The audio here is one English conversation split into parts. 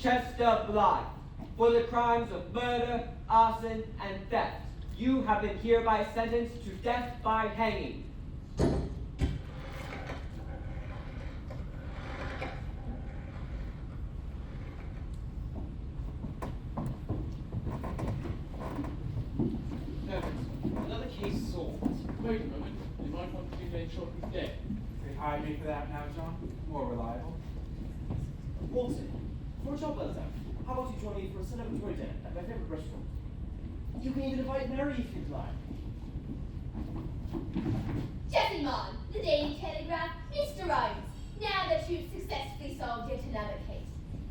Chester Blythe, for the crimes of murder, arson, and theft. You have been hereby sentenced to death by hanging. Another case solved. Wait a moment. They might want to be made sure he's dead. They hired me for that now, John. More reliable. Watson, for a job well done, how about you join me for a celebratory dinner at my favorite restaurant? You can even invite Mary if you'd like. Jesse Mon, the Daily Telegraph, Mr. Rhodes. Now that you've successfully solved yet another case,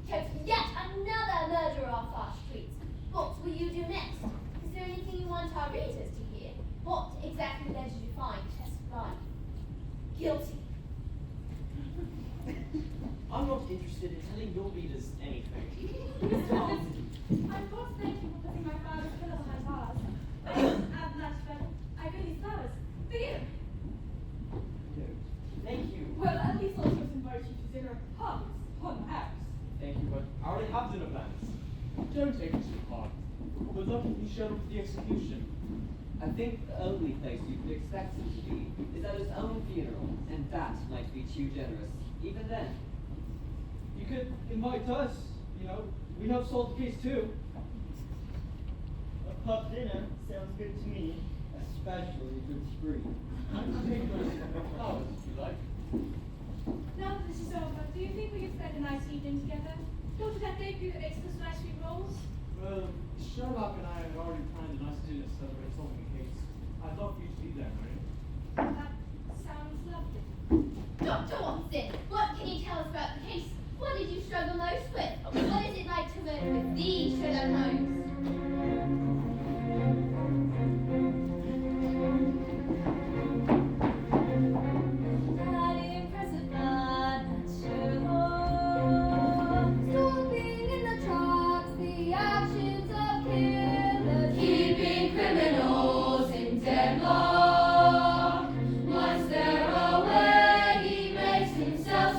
kept yet another murderer off our streets, what will you do next? Is there anything you want our readers to hear? What exactly led you to find Chester Blythe guilty? I'm not interested in telling your readers anything. Mr. Watson, I'm not thanking you for putting my father's pillow on my vase. I don't have much, but I really flowers. For you. Thank you. Well, at least I'll just invite you to dinner at Pond House. Thank you, but I already have dinner plans. Don't take it too hard. We're lucky to be shown up with the execution. I think the only place you could expect him to be is at his own funeral, and that might be too generous. Even then. You could invite us, you know. We helped solve the case too. A pub dinner sounds good to me. Especially if it's free. I can take those flowers if you like. Now that this is over, do you think we could spend a nice evening together? Go to that debut that makes those nice sweet rolls? Well, Sherlock and I have already planned a nice dinner to celebrate solving the case. I'd love for you to be there, Mary. That sounds lovely. Dr. Watson, what can you tell us about the case? What did you struggle most with? What is it like to work with the Sherlock Holmes? That impressive man at Sherlock, stopping in the tracks the actions of killers, keeping criminals in deadlock. Once they're away, he makes himself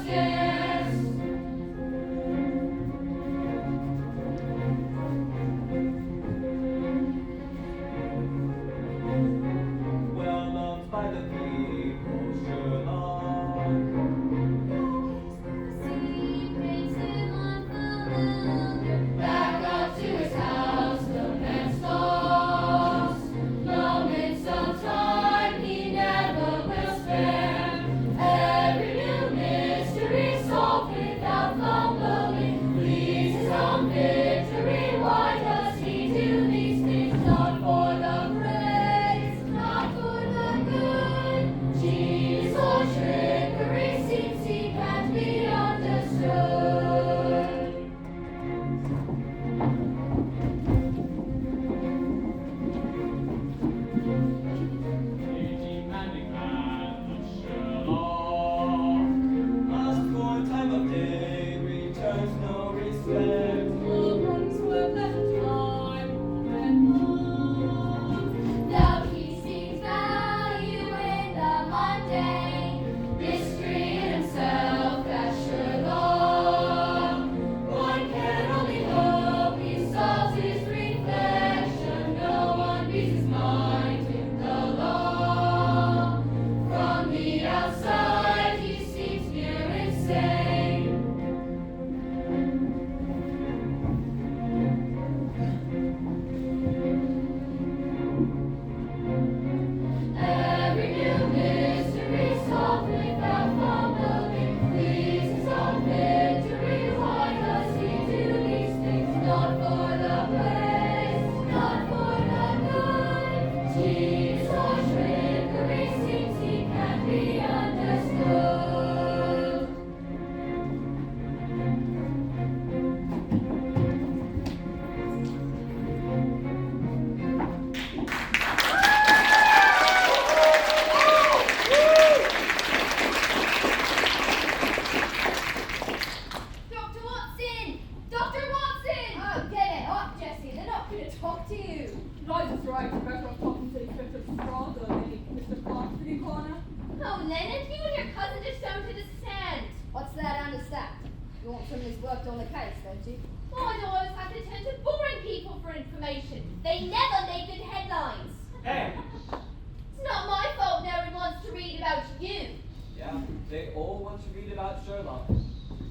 worked on the case, don't you? Why do I always have to turn to boring people for information? They never make good headlines. Hey! It's not my fault no one wants to read about you. Yeah, they all want to read about Sherlock.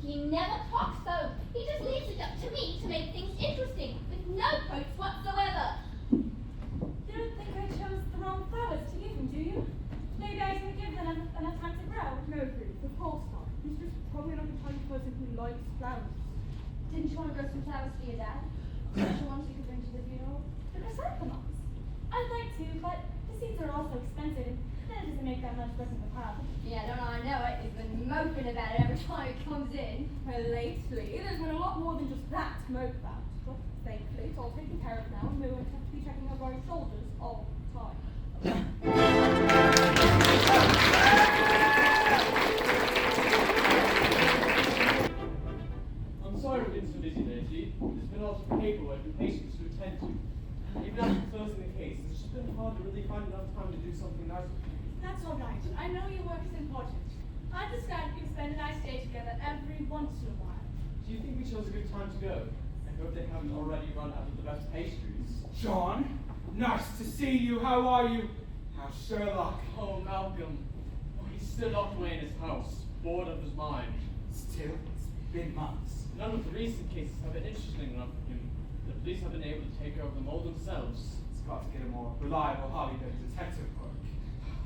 He never talks though. He just leaves it up to me to make things interesting, with no quotes whatsoever. You don't think I chose the wrong flowers to give him, do you? Maybe I didn't give them enough time to grow. No, Ruth, of course not. Mistress is probably not the type of person who likes flowers. Didn't you want to grow some flowers for your dad? Special ones you could bring to the funeral? The chrysanthemums. I'd like to, but the seeds are also expensive, and it doesn't make that much difference in the pub. Yeah, don't I know it? He's been moping about it every time it comes in. Well, lately, there's been a lot more than just that to mope about. But thankfully, it's all taken care of now, and we won't have to be checking over our shoulders all the time. I'm sorry I've been so busy lately. There's been lots of paperwork and patients to attend to. Even after closing the case, it's just been hard to really find enough time to do something nice. That's all right. I know your work is important. I understand you can spend a nice day together every once in a while. Do you think we chose a good time to go? I hope they haven't already run out of the best pastries. John, nice to see you. How are you? How's Sherlock? Oh, Malcolm. Oh, he's still locked away in his house, bored of his mind. Still, it's been months. None of the recent cases have been interesting enough for him. The police have been able to take care of them all themselves. It's got to get a more reliable hobby than detective work.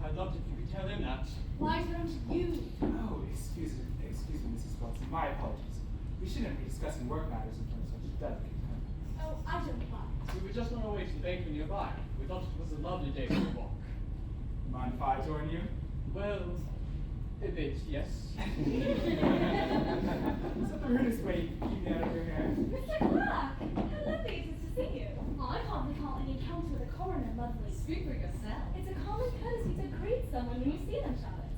I'd love it if you could tell him that. Why don't you? Oh, excuse me, Mrs. Watson. My apologies. We shouldn't be discussing work matters in front of such a delicate time. Oh, I don't mind. We were just on our way to the bakery nearby. We thought it was a lovely day for a walk. Mind if I join you? Well, a bit, yes. Is that the rudest way you keep me out of your hair? Mr. Clark, how lovely it is to see you. I can't recall any encounter with a coroner lovely. Speak for yourself. It's a common courtesy to greet someone when you see them, Charlotte.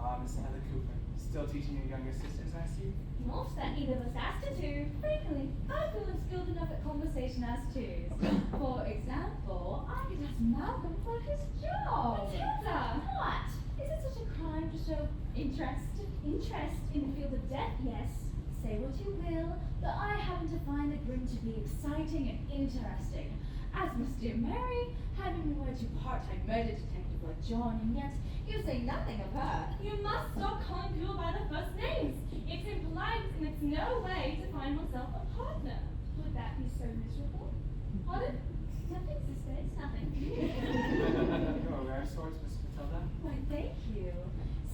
Ah, Miss Heather Cooper. Still teaching your younger sisters, I see. Not that either of us asked her to. Frankly, I feel unskilled enough at conversation as twos. For example, I could ask Malcolm for his job. Matilda! What? Is it such a crime to show interest? Interest in the field of death, yes. Say what you will, but I happen to find the grim to be exciting and interesting. As Miss Dear Mary, having been wed to part-time murder detective like John, and yet you say nothing of her. You must stop calling people by their first names. It's impolite and it's no way to find oneself a partner. Would that be so miserable? Pardon? Nothing, sister, it's nothing. You're a rare source, Miss Matilda. Why, thank you.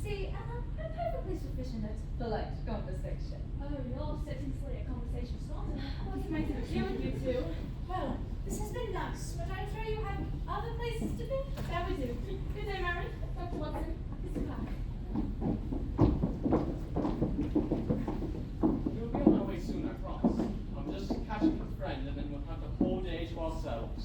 See, I'm perfectly sufficient at polite conversation. Oh, you're certainly a conversation starter. What's it meant to do with you two? Well, this has been nice, but I'm sure you have other places to be. There we do. Good day, Mary. Dr. Watson. Mr. Clark. We'll be on our way soon, I promise. I'm just catching a friend and then we'll have the whole day to ourselves.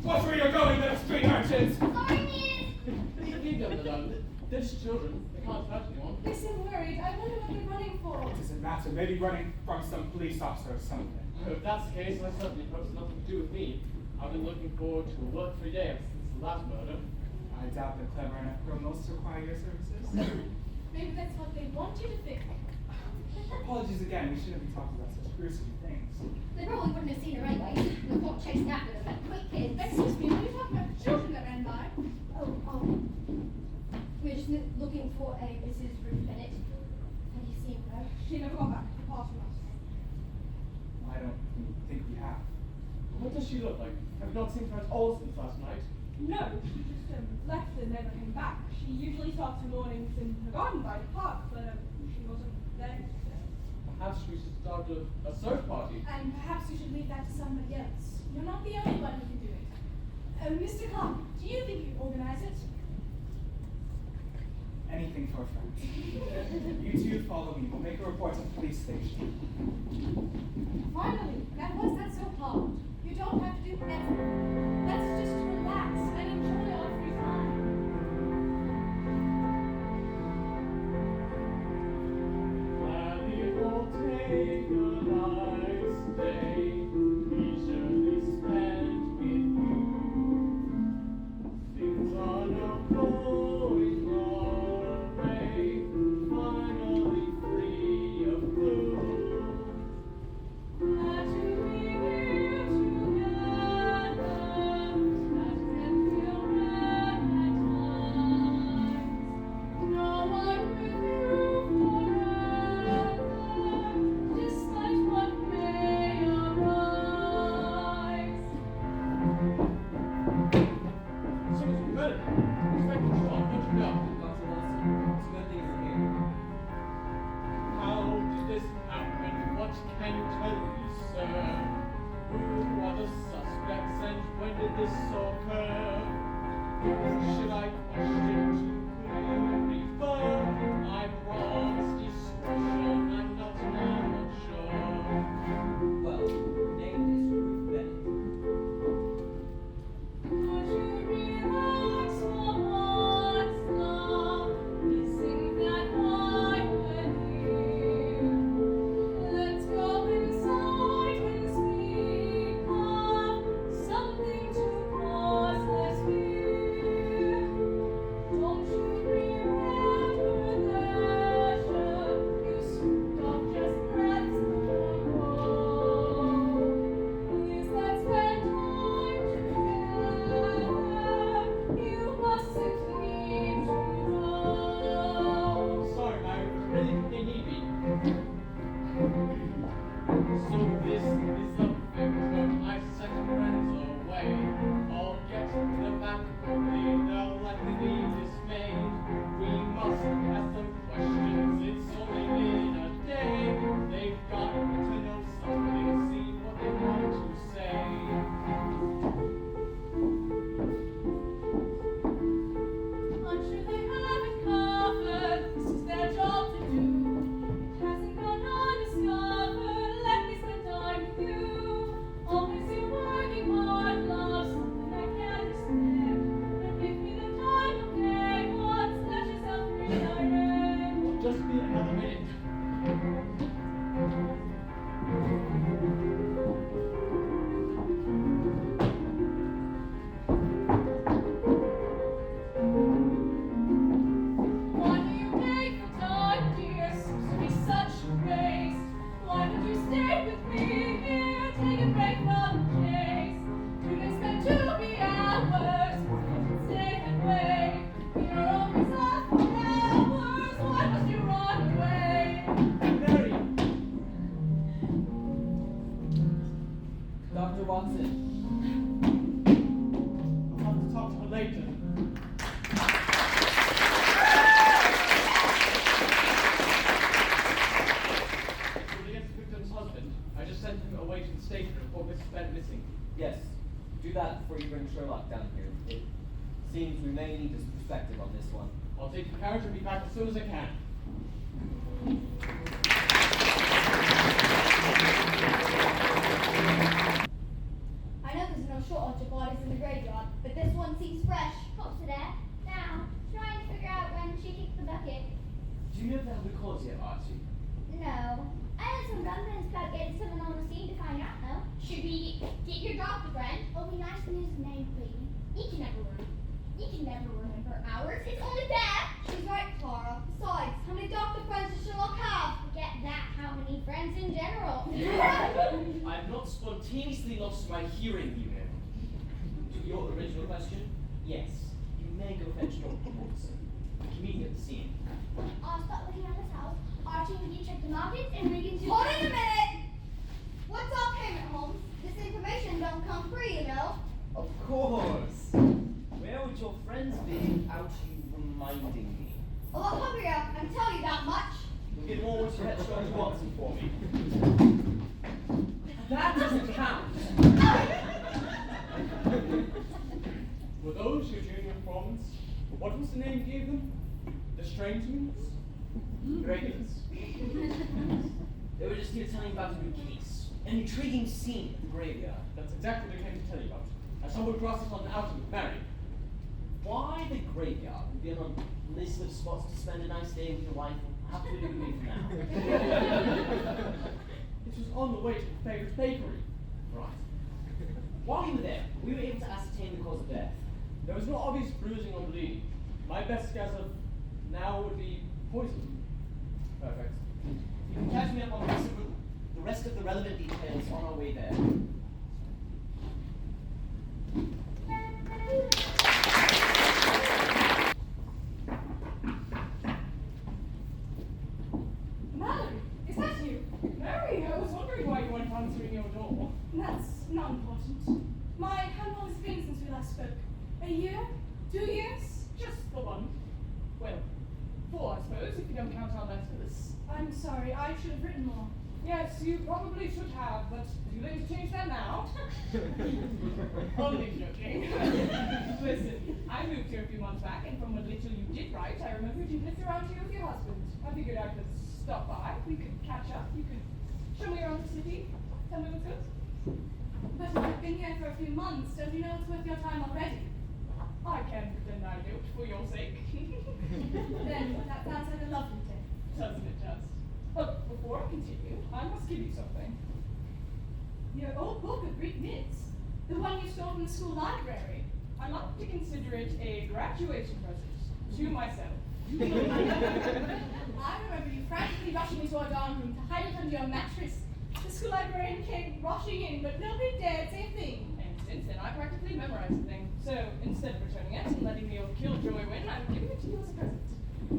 Watch where you're going, little street urchins! Sorry, miss. Leave them alone. They're just children. They can't hurt anyone. They seem worried. I wonder what they're running for. What does it matter? Maybe running from some police officer or something. If that's the case, I certainly hope it's nothing to do with me. I've been looking forward to a work-free day ever since the last murder. I doubt the clever enough criminals to require your services. Maybe that's what they want you to think. Apologies again, we shouldn't be talking about such gruesome things. They probably wouldn't have seen her anyway. The cop chasing after them, that quick kid. Excuse me, what are you talking about? Children that ran by? Oh, we're just looking for a Mrs. Ruth Bennett. Have you seen her? She never got back to the party last night. I don't think we have. What does she look like? Have you not seen her at all since last night? No, she just left and never came back. She usually starts her mornings in the garden by the park, but she wasn't there today. Perhaps we should start a search party. And perhaps you should leave that to somebody else. You're not the only one who can do it. Mr. Clark, do you think you can organize it? Anything for a friend. You two follow me. We'll make a report to the police station. Finally, was that so hard? You don't have to do everything. Let's just relax and enjoy our free time. And it will take a nice day, leisurely spent with you. Things are not going our way, finally free Dr. Watson. I'll have to talk to her later. With against the victim's husband, I just sent him away to the station report Mrs. Bennett missing. Yes, do that before you bring Sherlock down here. It seems we may need his perspective on this one. I'll take the carriage and be back as soon as I can. I know there's no shortage of bodies in the graveyard, but this one seems fresh. Up to there. Now, trying to figure out when she kicked the bucket. Do you know if they have the cause yet, Archie? No. I had some rumblings about getting someone on the scene to find out, though. Should we get your doctor friend? It'll be nice to use his name, please. You can never remember ours. It's only that. She's right, Clara. Besides, how many doctor friends does Sherlock have? Forget that. How many friends in general? I've not spontaneously lost my hearing, you know. To your original question, yes, you may go fetch Dr. Watson. Meeting at the scene. I'll start looking at this house. Archie, will you check the markets and we can do— Hold on a minute! What's our payment, Holmes? This information don't come free, you know. Of course. Where would your friends be without you reminding me? A lot hungrier, I can tell you that much. You'll get more once you fetch Dr. Watson for me. That doesn't count. Were those your junior informants? What was the name you gave them? The Strangemans? Regulars. They were just here telling you about a new case. An intriguing scene at the graveyard. That's exactly what I came to tell you about. I stumbled across it on an outing with Mary. Why the graveyard? Would be on a list of spots to spend a nice day with your wife. How could it be for now? It was on the way to the favorite bakery. Right. While you were there, we were able to ascertain the cause of death. There was no obvious bruising or bleeding. My best guess of now would be poison. Perfect. You can catch me up on the rest of the relevant details on our way there. Mallory, is that you? Mary, I was wondering why you weren't answering your door. That's not important. How long has it been since we last spoke? A year? 2 years? Just the one. Well, 4, I suppose, if you don't count our letters. I'm sorry, I should have written more. Yes, you probably should have, but too late to change that now. Only joking. Listen, I moved here a few months back, and from what little you did write, I remembered you'd lived around here with your husband. I figured I could stop by, we could catch up, you could show me around the city, tell me what's good. But if I've been here for a few months, don't you know it's worth your time already? I can pretend I do, for your sake. Then that sounds like a lovely day. Doesn't it just? But before I continue, I must give you something. Your old book of Greek myths. The one you stole from the school library. I like to consider it a graduation present to myself. I remember you frantically rushing into our dorm room to hide it under your mattress. The school librarian came rushing in, but nobody dared say a thing. And since then, I practically memorized the thing. So instead of returning it and letting the old killjoy win, I'm giving it to you as a present.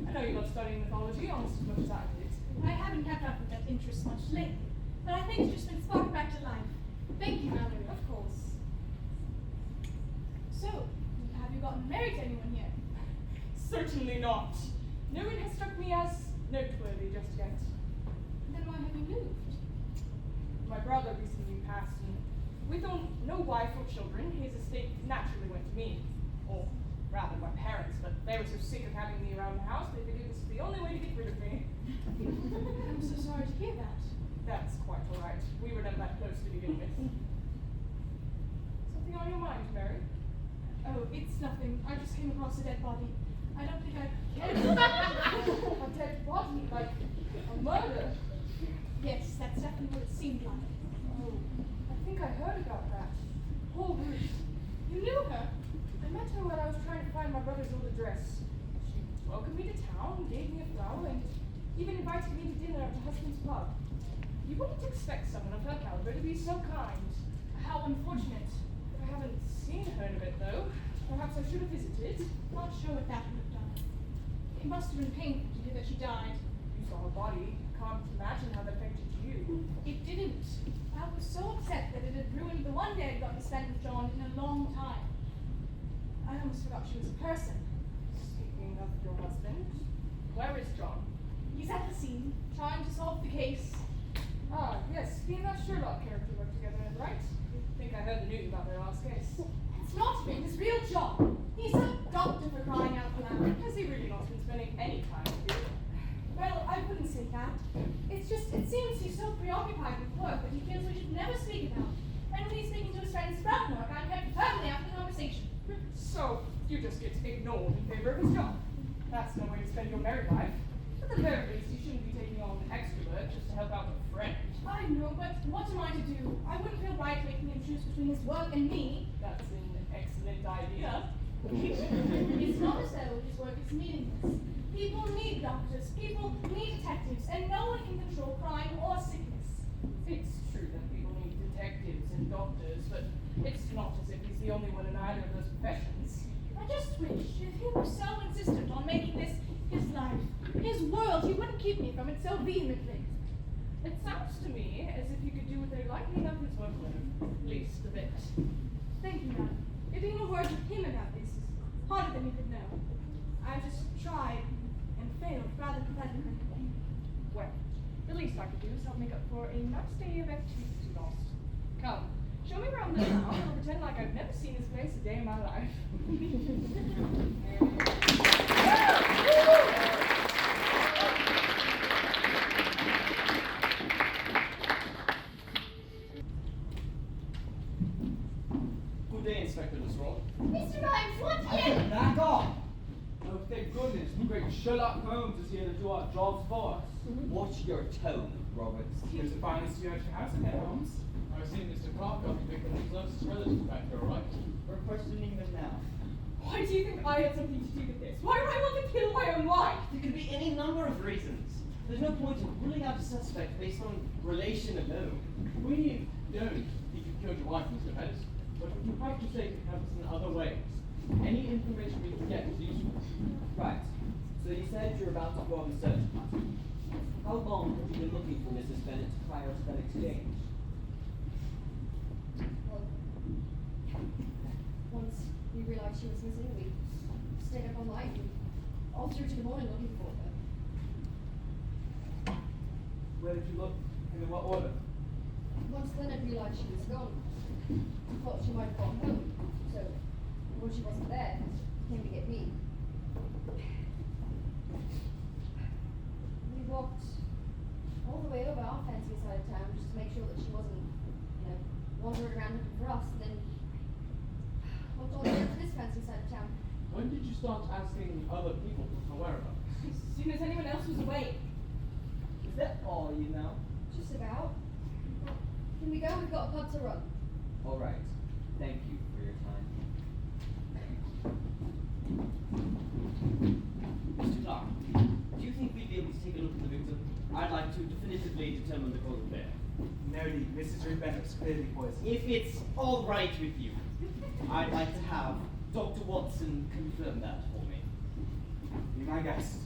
I know you love studying mythology almost as much as I did. I haven't kept up with that interest much lately, but I think it's just been sparked back to life. Thank you, Mallory. Of course. So, have you gotten married to anyone yet? Certainly not. No one has struck me as noteworthy just yet. Then why have you moved? My brother recently passed, and with no wife or children, his estate naturally went to me. Or rather, my parents, but they were so sick of having me around the house, they figured this was the only way to get rid of me. I'm so sorry to hear that. That's quite all right. We were never that close to begin with. Something on your mind, Mary? Oh, it's nothing. I just came across a dead body. I don't think I... A dead body, like a murder. Yes, that's definitely what it seemed like. Oh, I think I heard about that. Poor Ruth. You knew her? I met her when I was trying to find my brother's old address. She welcomed me to town, gave me a flower, and even invited me to dinner at her husband's pub. You wouldn't expect someone of her caliber to be so kind. How unfortunate. I haven't seen her in a bit, though. Perhaps I should have visited. Not sure what that would have done. It must have been painful to hear that she died. You saw her body. Can't imagine how that affected you. It didn't. I was so upset that it had ruined the one day I'd gotten to spend with John in a long time. I almost forgot she was a person. Speaking of your husband, where is John? He's at the scene, trying to solve the case. Ah, yes, he and that Sherlock character work together, right? I think I heard the news about their last case. It's not him, his real job. He's a doctor for crying out loud. Has he really not been spending any time with you? Well, I wouldn't say that. It's just, it seems he's so preoccupied with work that he feels we should never speak about. And when he's speaking to his friends about work, I'm kept firmly out of the conversation. So, you just get ignored in favor of his job. That's no way to spend your married life. At the very least, you shouldn't be taking on extra work just to help out a friend. I know, but what am I to do? I wouldn't feel right making him choose between his work and me. That's an excellent idea. It's not as though his work is meaningless. People need doctors, people need detectives, and no one can control crime or sickness. It's true that people need detectives and doctors, but it's not as if he's the only one in either of those professions. I just wish, if he were so insistent on making this his life, his world, he wouldn't keep me from it so vehemently. It sounds to me as if you could do with a lightening up his workload, at least a bit. Thank you, madam. Getting a word with him about this is harder than you could know. I just tried and failed rather pathetically. Well, the least I could do is help make up for a nice day of activity lost. Come, show me around the town and I'll pretend like I've never seen this place a day in my life. Good day, Inspector Lestrade. Mr. Rhymes, what you? Back off! Oh, thank goodness, the great Sherlock Holmes is here to do our jobs for us. Watch your tone, Roberts. Here's the finest you at your house again, Holmes. I've seen Mr. Carter picking his closest relatives back there, right? We're questioning them now. Why do you think I had something to do with this? Why would I want to kill my own wife? There could be any number of reasons. There's no point in ruling out a suspect based on relation alone. We don't think you killed your wife, Mr. Pettis, but would you like to say to help us in other ways? Any information we can get is useful. Right. So you said you're about to form a search party. How long have you been looking for Mrs. Bennet prior to that exchange? Well, once we realized she was missing, we stayed up all night and all through to the morning looking for her. Where did you look? And in what order? Once Leonard realized she was gone, he thought she might have gone home. So, when she wasn't there, he came to get me. We walked all the way over our fancy side of town just to make sure that she wasn't, wandering around looking for us, and then walked all the way over to this fancy side of town. When did you start asking other people for her whereabouts? As soon as anyone else was awake. Is that all you know? Just about. Can we go? We've got a pub to run. All right. Thank you for your time. Mr. Clark, do you think we'd be able to take a look at the victim? I'd like to definitively determine the cause of death. No need. Mrs. Bennet was clearly poisoned. If it's all right with you, I'd like to have Dr. Watson confirm that for me. Be my guest.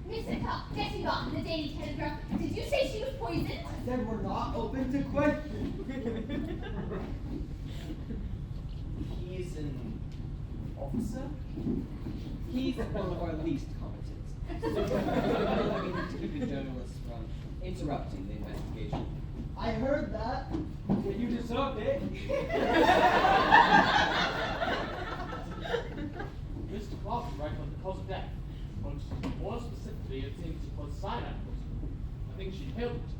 Mr. Cox, getting on the Daily Telegraph. Did you say she was poisoned? Then we're not open to questions. He's an officer? He's one of our least competent. I mean, to keep the journalists from interrupting the investigation. I heard that. Yeah, you deserved it. Mr. Clark is right on the cause of death. But more specifically, it seems it was cyanide poisoning. I think she inhaled it.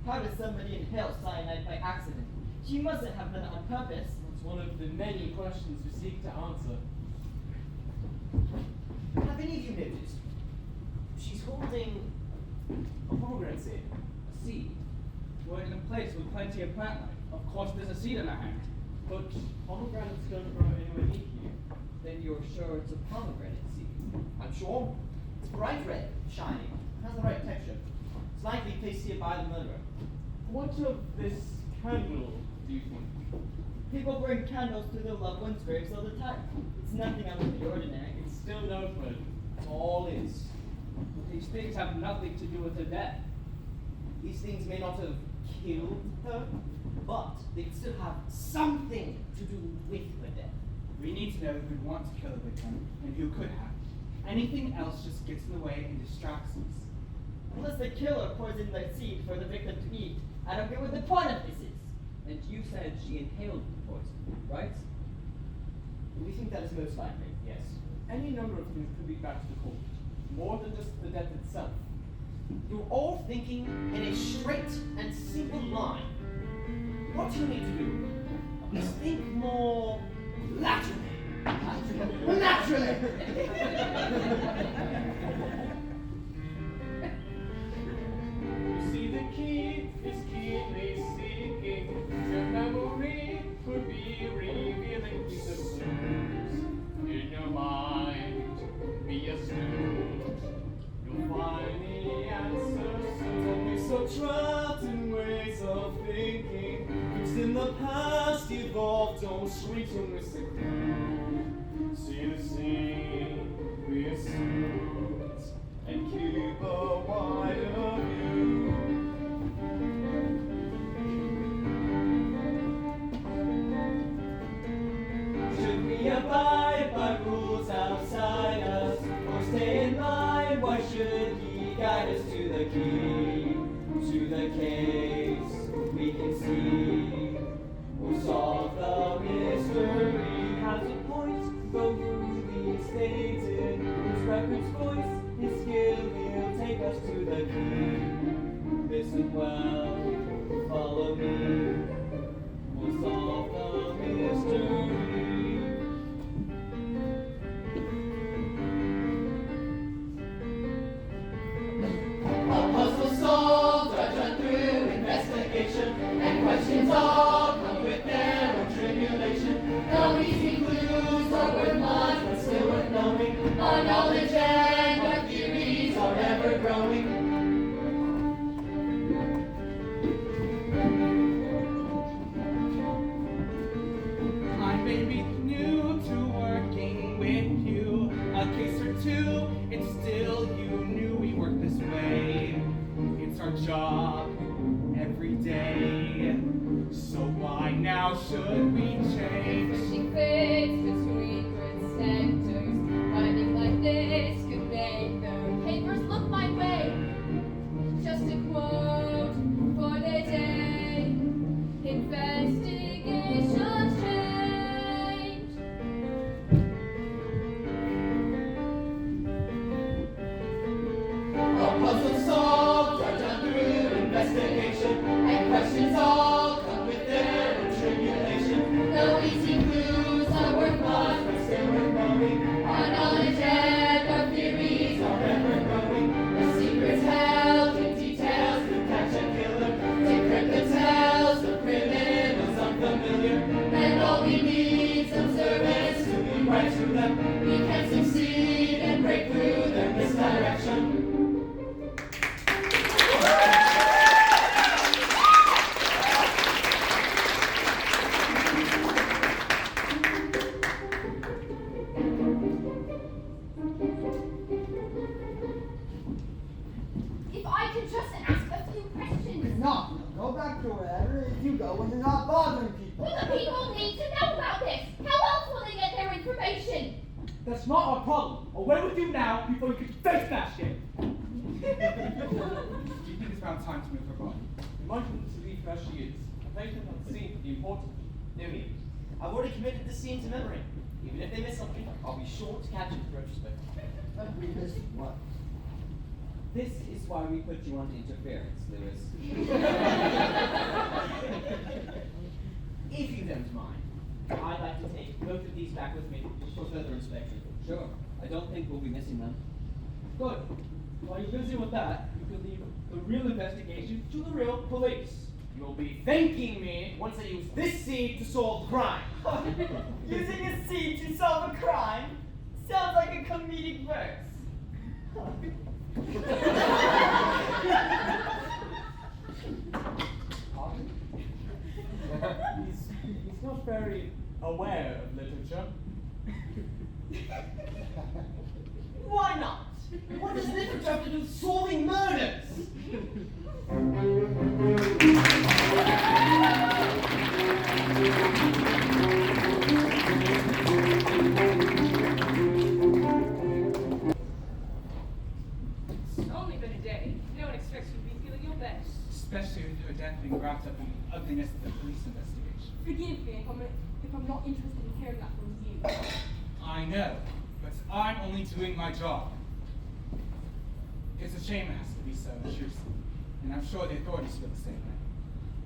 How does somebody inhale cyanide by accident? She mustn't have done it on purpose. It's one of the many questions we seek to answer. Have any of you noticed? She's holding a pomegranate seed. A seed. We're in a place with plenty of plant life. Of course, there's a seed in our hand. But pomegranates don't grow anywhere near here. Then you're sure it's a pomegranate seed. I'm sure. It's bright red, shiny, has the right texture. It's likely placed here by the murderer. What of this candle, do you think? People burn candles to their loved ones' graves all the time. It's nothing out of the ordinary. It's still no murder. All is. These things have nothing to do with her death. These things may not have killed her, but they could still have something to do with her death. We need to know who'd want to kill a victim and who could have. Anything else just gets in the way and distracts us. Unless the killer poisoned the seed for the victim to eat, I don't get what the point of this is. And you said she inhaled the poison, right? We think that is most likely, yes. Any number of things could lead back to the cause, more than just the death itself. You're all thinking in a straight and simple line. What you need to do is think more laterally. Naturally! You see, the key is keenly seeking. Your memory could be revealing piece of clues. In your mind, be astute. You'll find the answer soon. Don't be so trapped in ways of thinking, which in the past evolved. Don't shrink to miss a clue. See the scene, be astute, and keep a wider view. Should we abide by rules outside us, or stay in line? Why should he guide us to the key, to the case we can see? We'll solve the mystery. Has a point, though rudely stated. His record's voice, his skill, he'll take us to the key. Listen well, follow me. We'll solve the mystery. A puzzle solved, done through investigation, and questions all come with their own tribulation. No easy clues are worth much, but still worth knowing. Our knowledge and our theories are ever growing. I may be new to working with you, a case or two, it's still you knew we work this way. It's our job every day, so why now should we change? Pushing fits between grid sectors. Finding like this could make the papers look my way. Just a quote for the day. Investigations change. A puzzle solved, are done through investigation, and questions all come with their own tribulation. No easy clues are worth much, but still worth knowing. Our knowledge and our theories are ever growing. The secrets held in details to catch a killer, decrypt the tales, the criminals unfamiliar. And all we need's observance to be right to them. We can succeed and break through their misdirection. If I could just ask a few questions. No, go back to wherever you go when you're not bothering people. Well, the people need to know about this. How else will they get their information? That's not our problem. Away with you now before you can face that shit. Do you think it's about time to move her body? Imagine to leave where she is. A patient on the scene would be important. No need. I've already committed the scene to memory. Even if they miss something, I'll be sure to catch it in retrospect. We missed what? This is why we put you on interference, Lewis. If you don't mind, I'd like to take both of these back with me for further inspection. Sure. I don't think we'll be missing them. Good. While you're busy with that, you can leave the real investigation to the real police. You'll be thanking me once I use this seed to solve the crime. Using a seed to solve a crime sounds like a comedic verse. He's not very aware of literature. Why not? What does literature have to do with solving murders. It's only been a day. No one expects you to be feeling your best. Especially with her death being wrapped up in the ugliness of the police investigation. Forgive me if I'm not interested in hearing that from you. I know, but I'm only doing my job. It's a shame it has to be so intrusive, and I'm sure the authorities feel the same way.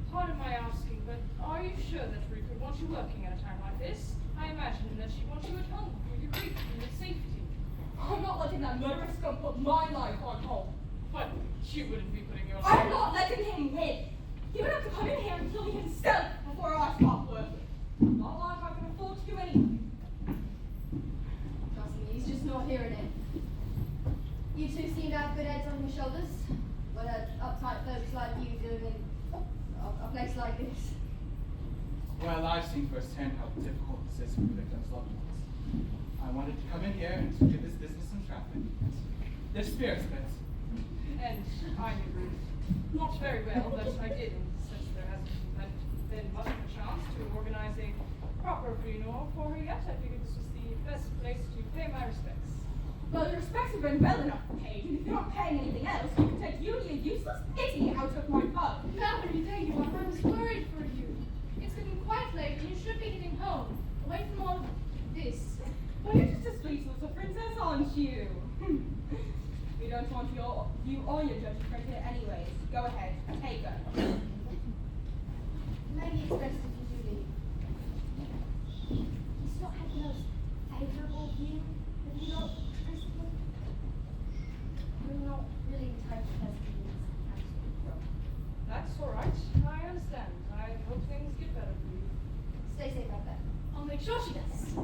Pardon my asking, but are you sure that Rupert wants you working at a time like this? I imagine that she wants you at home with your grief and your safety. I'm not letting that murderous scum put my life on hold. But you wouldn't be putting your I'm not letting him live. He would have to come in here and kill me himself before I stop working. Not like I can afford to do anything. Trust me, he's just not hearing it. You two seem to have good heads on your shoulders. What uptight folks like you doing in a place like this? Well, I've seen firsthand how difficult this is for the victims' loved ones. I wanted to come in here and to give this business some traffic. Their spirits, but And I knew Ruth. Not very well, but I did, since there hasn't been much of a chance to organize a proper funeral for her yet. I figured this was the best place to pay my respects. Well, your respects have been well enough paid, and if you're not paying anything else, you can take you and your useless pity out of my pub. Now, there you are. I was worried for you. It's getting quite late, and you should be getting home, away from all of this. Well, you're just as sweet as a princess, aren't you? We don't want you or your dirty friend here anyways. Go ahead, take her. Maybe it's best if you do leave. He's not had the most favourable view of you lot, principal. We're not really the type of person who's absolutely wrong. That's all right. I understand. I hope things get better for you. Stay safe out there. I'll make sure she does.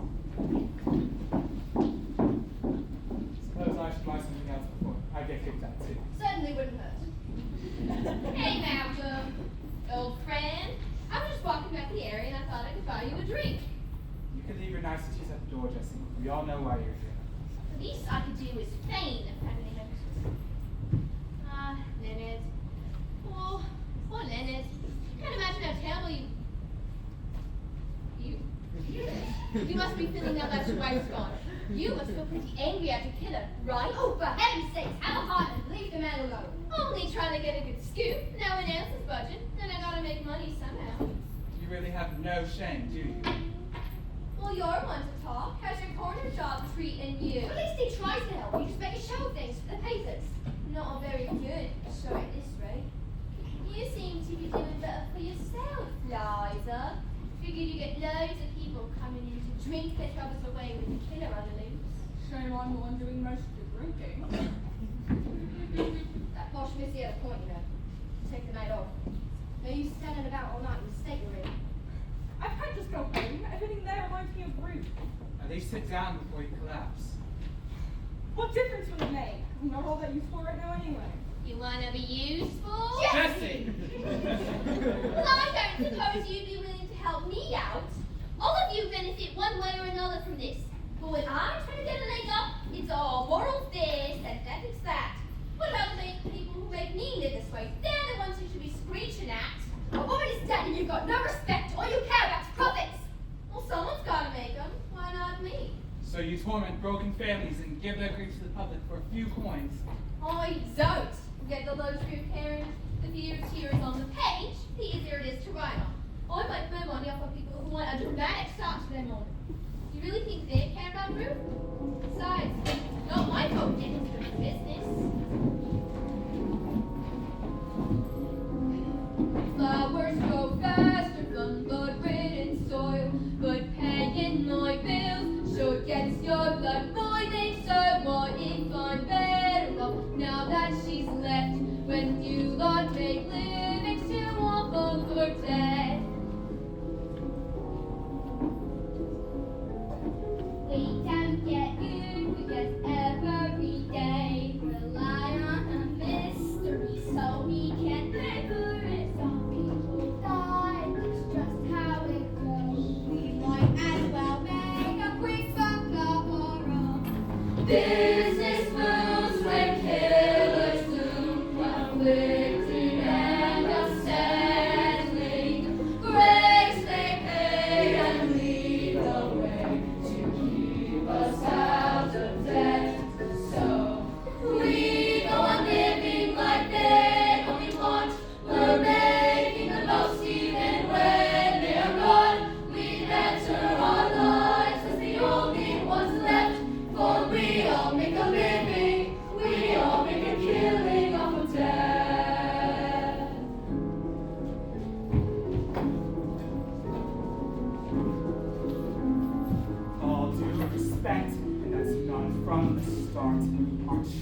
suppose I should buy something else before I get kicked out too. Certainly wouldn't hurt. Hey, Malcolm. Old friend. I was just walking back the area and I thought I could buy you a drink. You can leave your niceties at the door, Jesse. We all know why you're here. The least I could do is feign a friendly notice. Ah, Leonard. Oh, poor Leonard. Can't imagine how terrible you. You must be feeling now that your wife's gone. You must feel pretty angry at your killer, right? Oh, for heaven's sakes, have a heart and leave the man alone. Only trying to get a good scoop. No one else is budging, and I gotta make money somehow. You really have no shame, do you? Well, you're one to talk. How's your corner job treating you? At least he tries to help. You just make a show of things for the papers. Not a very good show at this rate. You seem to be doing better for yourself, Liza. Figured you get loads of people coming in to drink their troubles away with the killer on the loose. Shame I'm the one doing most of the drinking. That posh missy had a point, you know. Take the night off. No use standing about all night in the state you're in. I can't just go home. Everything there reminds me of Ruth. At least sit down before you collapse. What difference will it make? I'm not all that useful right now anyway. You wanna be useful? Jesse! Well, I don't suppose you'd be willing to help me out. All of you benefit one way or another from this. But when I try to get a leg up, it's all morals this and ethics that. What about the people who make me live this way? They're the ones who should be screeching at. A woman is dead and you've got no respect. All you care about is profits. Well, someone's gotta make them. Why not me? So you torment broken families and give their grief to the public for a few coins. I don't. Get the luxury of caring. The fewer tears on the page, the easier it is to write on. I make my money off of people who want a dramatic start to their morning. You really think they care about Ruth? Besides, not my fault getting into the business. Flowers grow faster from blood-ridden soil, but paying my bills sure gets your blood boiling. So what if I'm better off now that she's left? When you lot make livings too awful for death. We don't get good because every day rely on a mystery so we can figure it. Some people die, it's just how it goes. We might as well make a quick fuck up or wrong. Business moves when killing.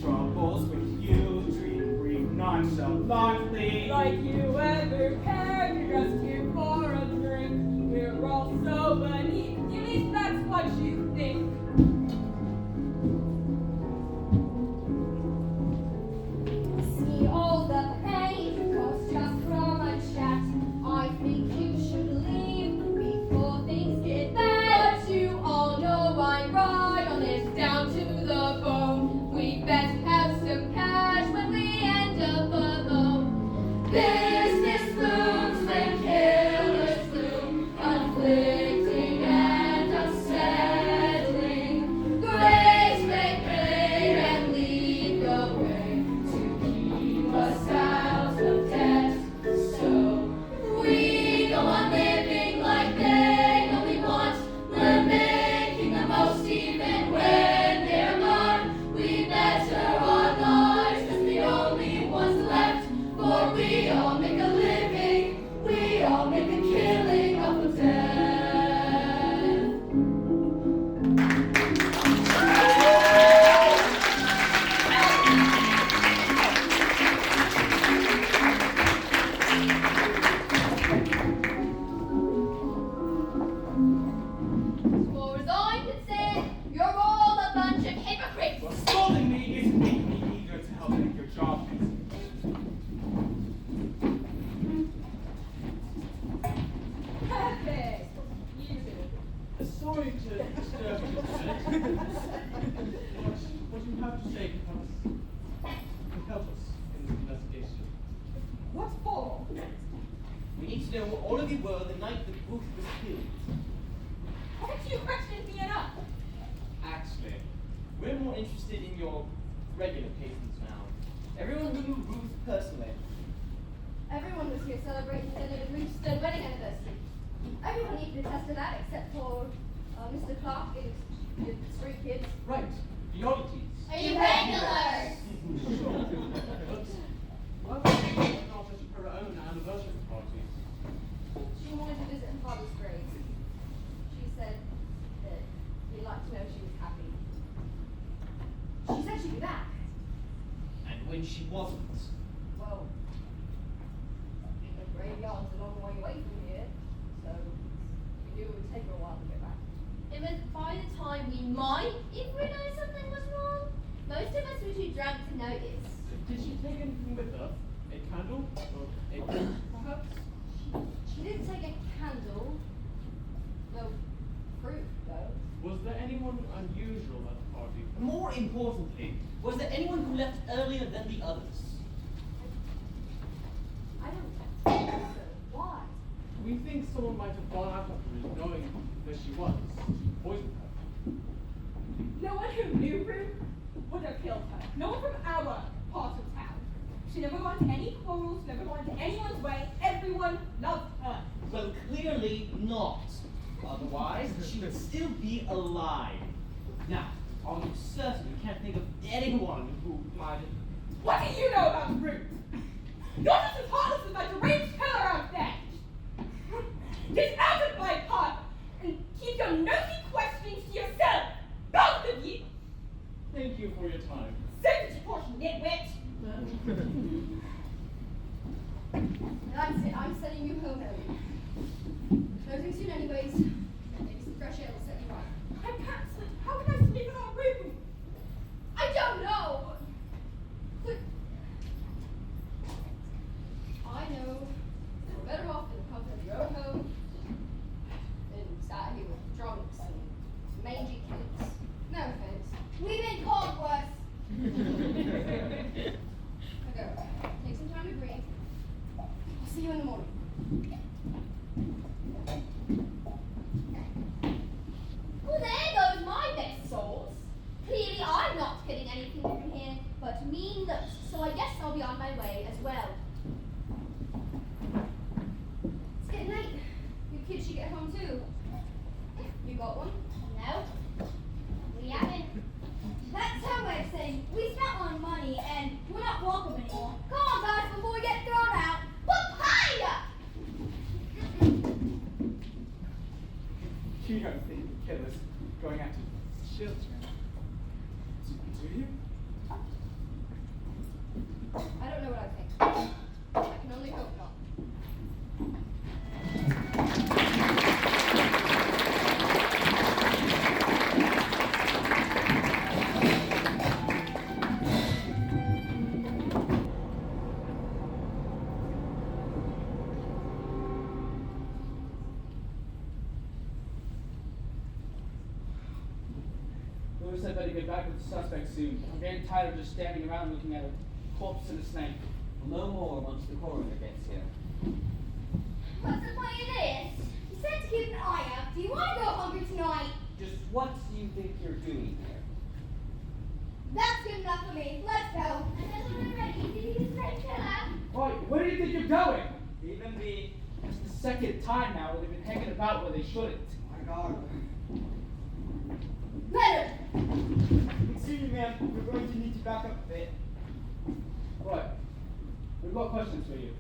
troubles with you, dream, breathe nonchalantly. Like you ever cared, you're just here for a drink. We're all so beneath, at least that's what you think. See all the pain caused just from a chat. I think you should leave before things get bad. But you all know I'm right on it down to the bone. We best have some cash when we end up alone. Business looms when killers loom, conflicting and unsettling. Grace may pray and lead the way to keep us out of debt. So we go on living like they only want. We're making the most even when they're gone. We better our lives as the only ones left. For we all make a living, we all make a killing off of death. Or as I could say, you're all a bunch of hypocrites. Well, scolding me is making me eager to help make your job easy. Perfect. You do. Sorry to disturb you, Lieutenant. What you have to say can help us in this investigation. What for? We need to know what all of you were the night that Ruth was killed. Haven't you questioned me enough? Actually, we're more interested in your regular patrons now. Everyone who knew Ruth personally. Everyone was here celebrating the end of Ruth's third wedding anniversary. Everyone needed to attest to that except for Mr. Clark and his three kids. Right, the oddities. Irregulars! But why would she not at her own anniversary party? She wanted to visit her father's grave. She said that he'd like to know she was happy. She said she'd be back. And when she wasn't. Well, the graveyard's a long way away from here, so we knew it would take her a while to get back. It was by the time we might even realize something was wrong. Most of us were too drunk to notice. Did she take anything with her? A candle? Or a book, perhaps? She didn't take a candle. No fruit, though. Was there anyone unusual at the party? More importantly, was there anyone who left earlier than the others? I don't think so. Why? We think someone might have gone out after her, knowing where she was, poisoned her. No one who knew Ruth would have killed her. No one from our part of town. She never got into any quarrels, never got into anyone's way. Everyone loved her. Well, clearly not. Otherwise, she would still be alive. Now, are you certain you can't think of anyone who might have... What do you know about Ruth? You're just as heartless as that deranged killer out there. Get out of my park and keep your nosy questions to yourself, both of you. Thank you for your time. Save it, you poor nitwit. That's it. I'm sending you home early. Closing soon anyways. Maybe some fresh air will set you right. I can't sleep. How can I sleep without Ruth? I don't know! But I know you're better off in the comfort of your own home than sat here with drunks and mangy kids. No offense. We've been called worse. Now go. Take some time to breathe. I'll see you in the morning. Well, there goes my best souls. Clearly, I'm not getting anything from here but mean looks, so I guess I'll be on my way as well. It's getting late. Your kids should get home too. You got one? No, we haven't. That's her way of saying we spent our money and we're not welcome anymore. Come on, guys, before we get thrown out. Papaya! You don't think the killer's going out to children, do you? get back with the suspect soon. I'm getting tired of just standing around looking at a corpse and a snake. No more once the coroner gets here. What's the point of this? You said to keep an eye out. Do you want to go hungry tonight? Just what do you think you're doing here? That's good enough for me. Let's go. And then when we're ready, you can straight killer. Oi, where do you think you're going? Even me. It's the second time now where they've been hanging about where they shouldn't. My God. Leonard! Excuse me, ma'am. We're going to need to back up a bit. Right. We've got questions for you.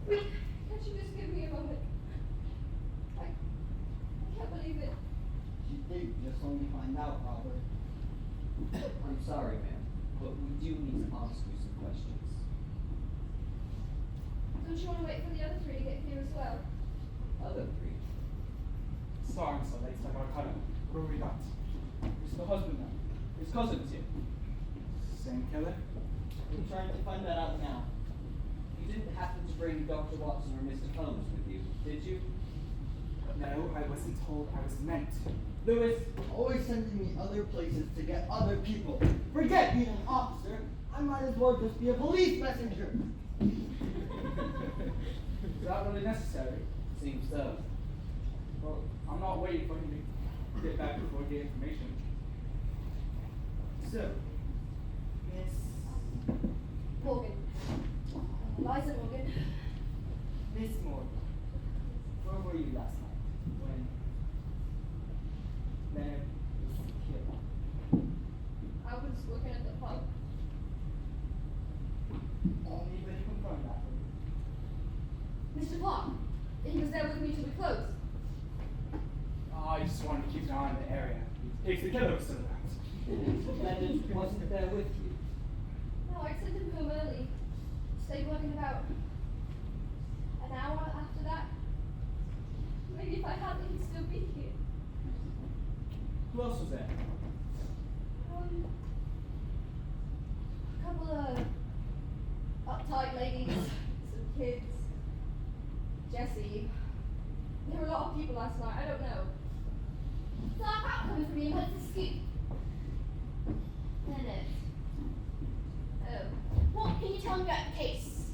Can't you just give me a moment? I can't believe it. You did just only find out, Robert. I'm sorry, ma'am, but we do need to ask you some questions. Don't you want to wait for the other three to get here as well? Other three? Sorry I'm so late, so I got cut out. What have we got? It's the husband now. His cousin's here. Same killer? We're trying to find that out now. You didn't happen to bring Dr. Watson or Mr. Holmes with you, did you? No, I wasn't told I was meant to. Lewis, Always sending me other places to get other people. Forget being an officer. I might as well just be a police messenger. Is that really necessary? seems so. Well, I'm not waiting for him to get back before I get information. So, Miss Morgan. Liza Morgan. Miss Morgan, where were you last night when Leonard was killed? I was working at the pub. Anybody confirm that for you? Mr. Clark. He was there with me till we closed. I just wanted to keep an eye on the area. If the killer was still around. Leonard wasn't there with you. No, I sent him home early. Stayed working about an hour after that. Maybe if I hadn't, he'd still be here. Who else was there? A couple of uptight ladies, some kids, Jessie. There were a lot of people last night, I don't know. So I got coming from you. What's the scoop? Leonard. Oh. What can you tell me about the case?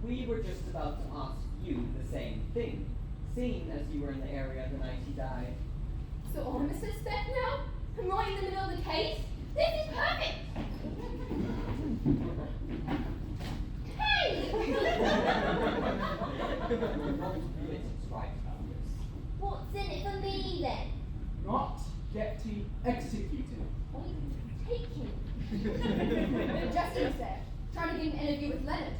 We were just about to ask you the same thing, seeing as you were in the area the night he died. So I'm a suspect now? I'm right in the middle of the case? This is perfect! Hey! It's right about this. What's in it for me then? Not getting executed. What are you taking? Jessie was there, trying to get an interview with Leonard.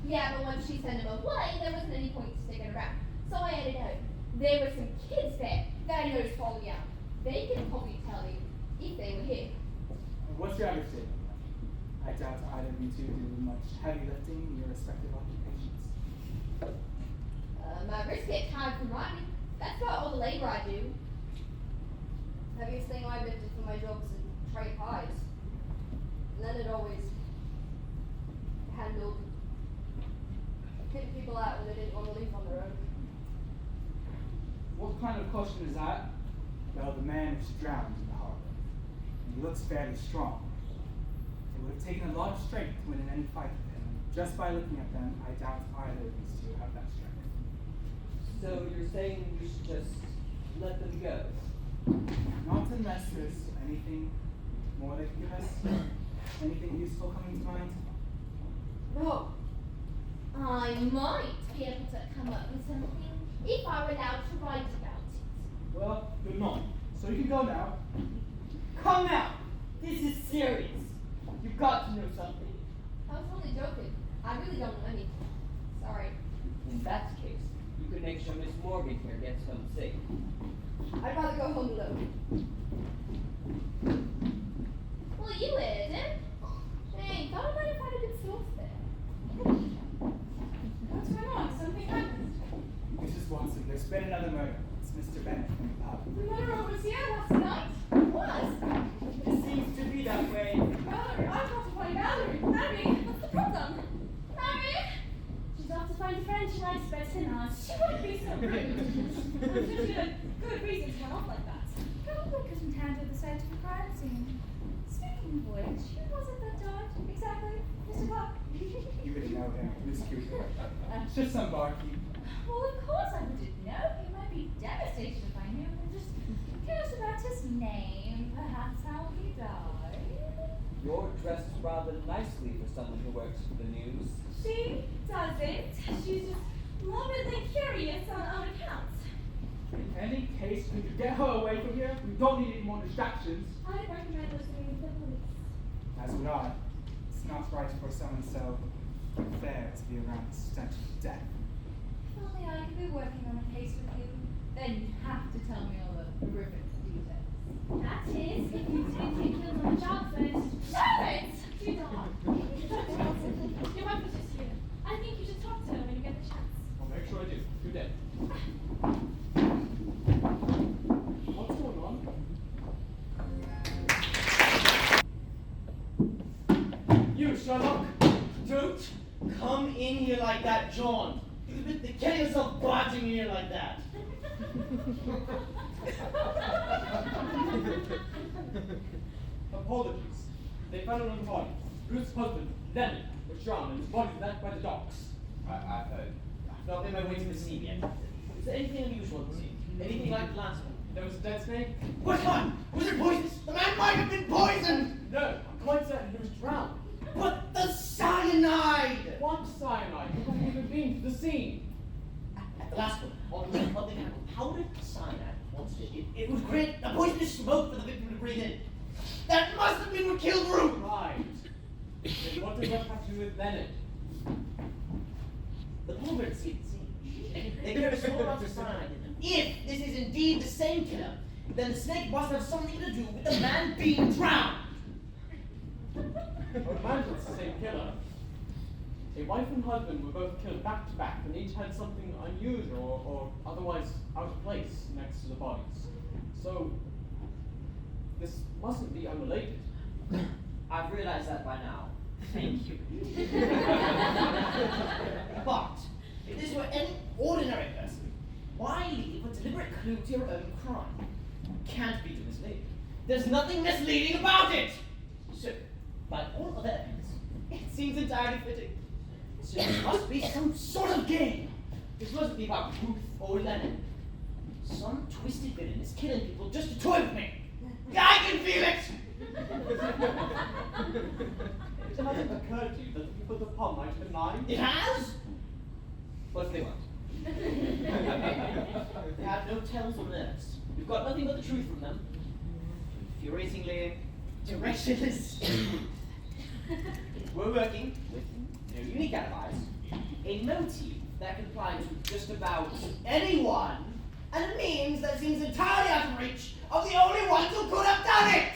Yeah, but once she sent him away, there wasn't any point sticking around. So I had to know. There were some kids there that I noticed falling out. They could probably tell you if they were here. What's your understanding? I doubt either of you two do much heavy lifting in your respective occupations. My wrist get tired from riding. That's about all the labor I do. Heaviest thing I lifted for my job was a tray of pies. Leonard always handled getting people out when they didn't want to leave on their own. What kind of question is that? Well, the man was drowned in the harbor, and he looks fairly strong. It would have taken a lot of strength to win in any fight with him. Just by looking at them, I doubt either of these two have that strength. So you're saying we should just let them go? Not unless there's anything more they can give us. Anything useful coming to mind? No. I might be able to come up with something if I were allowed to write about it. Well, good night. So you can go now. Come now! This is serious. You've got to know something. I was only joking. I really don't know anything. Sorry. In that case, you could make sure Miss Morgan here gets home safe. I'd rather go home alone. Well, you would, eh? Hey, thought I might have had a good source there. What's going on? Something happened. Mrs. Watson, there's been another murder. It's Mr. Bennett from the pub. The murderer was here last night. Was? It seems to be that way. Valerie, I've got to find Valerie. Valerie, what's the problem? Mary? She's off to find a friend she likes better than us. She wouldn't be so rude. I'm sure she had a good reason to run off like that. Probably couldn't handle Speaking of which, who was it that died? Exactly, Mr. Clark. You wouldn't know him, Miss Cooper. It's just some barkeep. Well, of course I wouldn't know. He might be devastated if I knew. I'm just curious about his name, perhaps how he died. You're dressed rather nicely for someone who works for the news. She doesn't. She's just morbidly curious on own accounts. In any case, we could get her away from here. We don't need any more distractions. I'd recommend listening to the police. As would I. It's not right for someone so fair to be around the stench of death. If only I could be working on a case with you. Then you have to tell me all the horrific details. That is, if you didn't get killed on the job first. Stop it! You don't. Your wife was just here. I think you should talk to her when you get the chance. I'll make sure I do. Good day. What's going on? You, Sherlock, don't come in here like that, John. You're getting yourself barging in here like that. Apologies. They found another body. Ruth's husband, Lenny, was drowned and his body was left by the docks. I've heard. I've not made my way to the scene yet. Is there anything unusual at the scene? Anything like the last one? There was a dead snake? Which one? Was it poisonous? The man might have been poisoned! No, I'm quite certain he was drowned. But the cyanide! What cyanide? You haven't even been to the scene. At the last one, on the they had powdered cyanide. Once it would create a poisonous smoke for the victim to breathe in. That must have been what killed Ruth! Right. Then what does that have to do with Leonard? The pulver seed. They carry small amounts of cyanide in them. If this is indeed the same killer, then the snake must have something to do with the man being drowned. Well, imagine it's the same killer. A wife and husband were both killed back to back, and each had something unusual or otherwise out of place next to the bodies. So, this mustn't be unrelated. I've realized that by now. Thank you. But, if this were any ordinary person, why leave a deliberate clue to your own crime? Can't be too misleading. There's nothing misleading about it! So, by all other evidence, it seems entirely fitting. So there must be some sort of game. This mustn't be about Ruth or Lennon. Some twisted villain is killing people just to toy with me. I can feel it! It hasn't occurred to you that the people at the pub might have been lying? It has? What if they weren't? They have no tells or nerves. We've got nothing but the truth from them. Infuriatingly directionless. We're working with no unique alibis, a motive that can apply to just about anyone, and a means that seems entirely out of reach of the only ones who could have done it!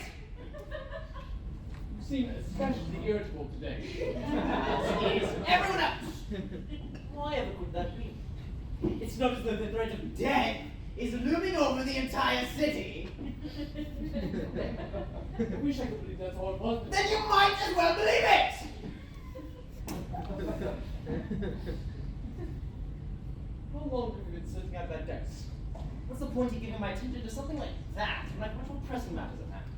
You seem especially irritable today. As is everyone else! Why ever could that be? It's not as though the threat of death is looming over the entire city. I wish I could believe that's all it was. But Then you might as well believe it! how long have you been sitting at that desk? What's the point of giving my attention to something like that when I've much more pressing matters at hand?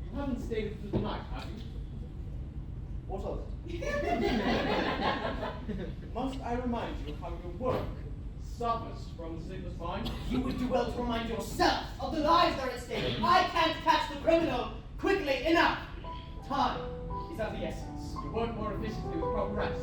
You haven't stayed through the night, have you? What of it? Must I remind you how your work suffers from the sickness mind? You would do well to remind yourself of the lives that are at stake. I can't catch the criminal quickly enough. Time is of the essence. You work more efficiently with proper rest.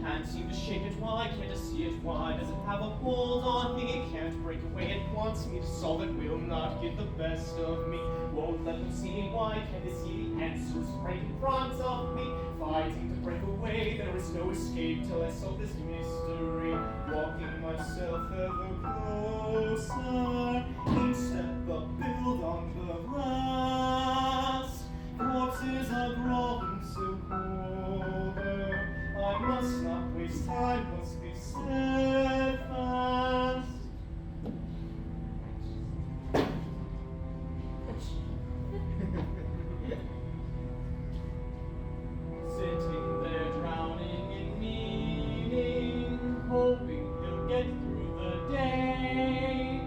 Can't seem to shake it, why can't I see it? Why does it have a hold on me? It can't break away, it wants me to solve it, will not get the best of me. Won't let them see, why can't they see the answers right in front of me? Fighting to break away, there is no escape till I solve this mystery. Walking myself ever closer, each step a build on the rest. Corpses are growing so colder. I must not waste time, must be steadfast. Sitting there drowning in meaning, hoping he'll get through the day.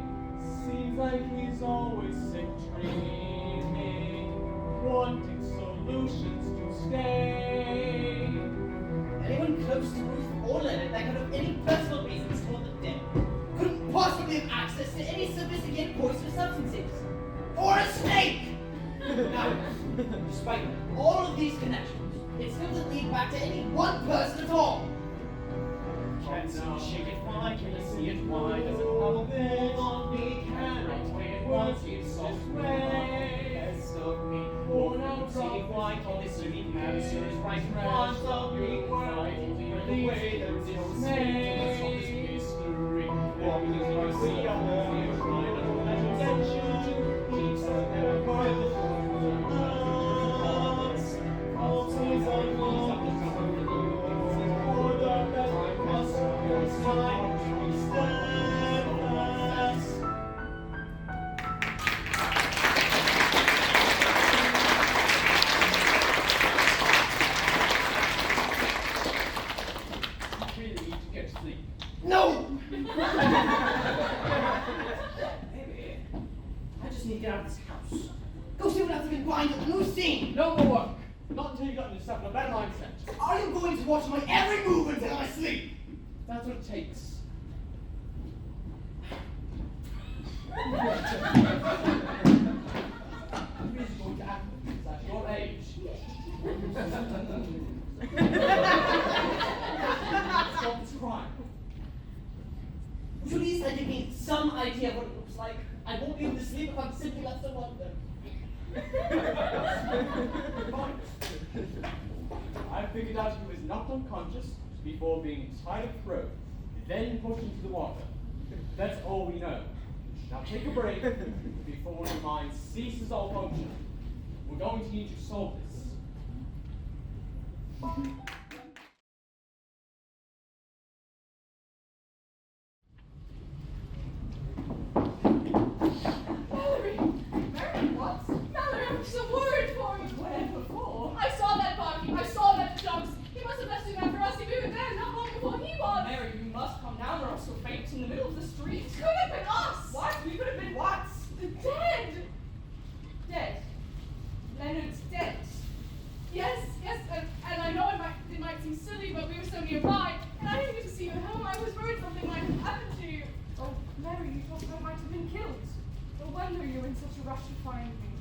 Ghost, Ruth, or Leonard that could have any personal reasons for them dead couldn't possibly have access to any sophisticated poisonous substances. Or a snake! Now, despite all of these connections, it still doesn't lead back to any one person at all. Can't see it, shake it, why can't I see it? Why does it have a hold on me? Cannot wait it once it's soft way. Best of me, oh now see why can't I see me? Answer is right in front of me. Fighting the way there's no snake. Mystery, walking as I see on the field, trying to hold attention. Keeps us never quiet before us. All seas on me. For the best must your time be steadfast. You really need to get sleep. No! Maybe. I just need to get out of this house. Go see what else I can find at the new scene. No more work. Not until you got yourself in a better mindset. Are you going to watch my every move until I sleep? That's what it takes. Who is going to act at your age? Stop this crime. Would you at least give me some idea of what it looks like? I won't be able to sleep if I'm simply left alone there. Fine. I figured out he was not unconscious before being tied up throat, then pushed into the water. That's all we know. Now take a break before your mind ceases all function. We're going to need you to solve this. Mallory! Mary, what? Mallory, I'm so worried for you. Whatever for? I saw that body. I saw that dogs. He must have left him after us. If we were there not long before he was. Mary, you must come down or else you'll faint in the middle of the street. It could have been us. What? We could have been what? The dead. Dead. Leonard's dead. Yes, and I know it might seem silly, but we were so nearby, and I didn't get to see you at home. I was worried something might have happened to you. Oh, Mary, you thought I might have been killed. No wonder you were in such a rush to find me.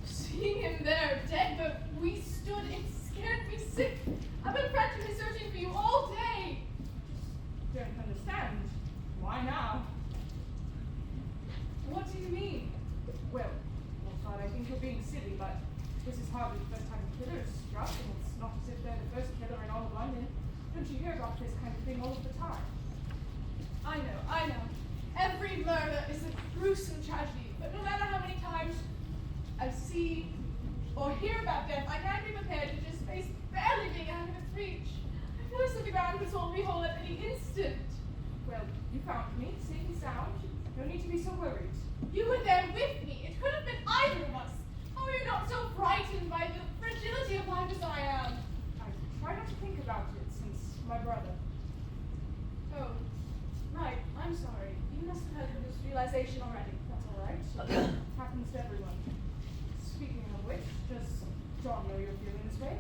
Seeing him there, dead, but we stood, it scared me sick. I've been frantically searching for you all day. Don't understand. Why now? What do you mean? Well, God, I think you're being silly, but this is hardly the first time a killer is struck, and it's not as if they're the first killer in all of London. Don't you hear about this kind of thing all of the time? I know. Every murder is a gruesome tragedy, but no matter how many times I see or hear about death, I can't be prepared to just face barely being out of its reach. I feel as if the ground could swallow me whole at any instant. Well, you found me, safe and sound. No need to be so worried. You were there with me. It could have been either of us. How are you not so frightened by the fragility of life as I am? I try not to think about it since my brother. Oh, right. I'm sorry. You must have had this realization already. That's all right. Happens to everyone. Speaking of which, does John know you're feeling this way?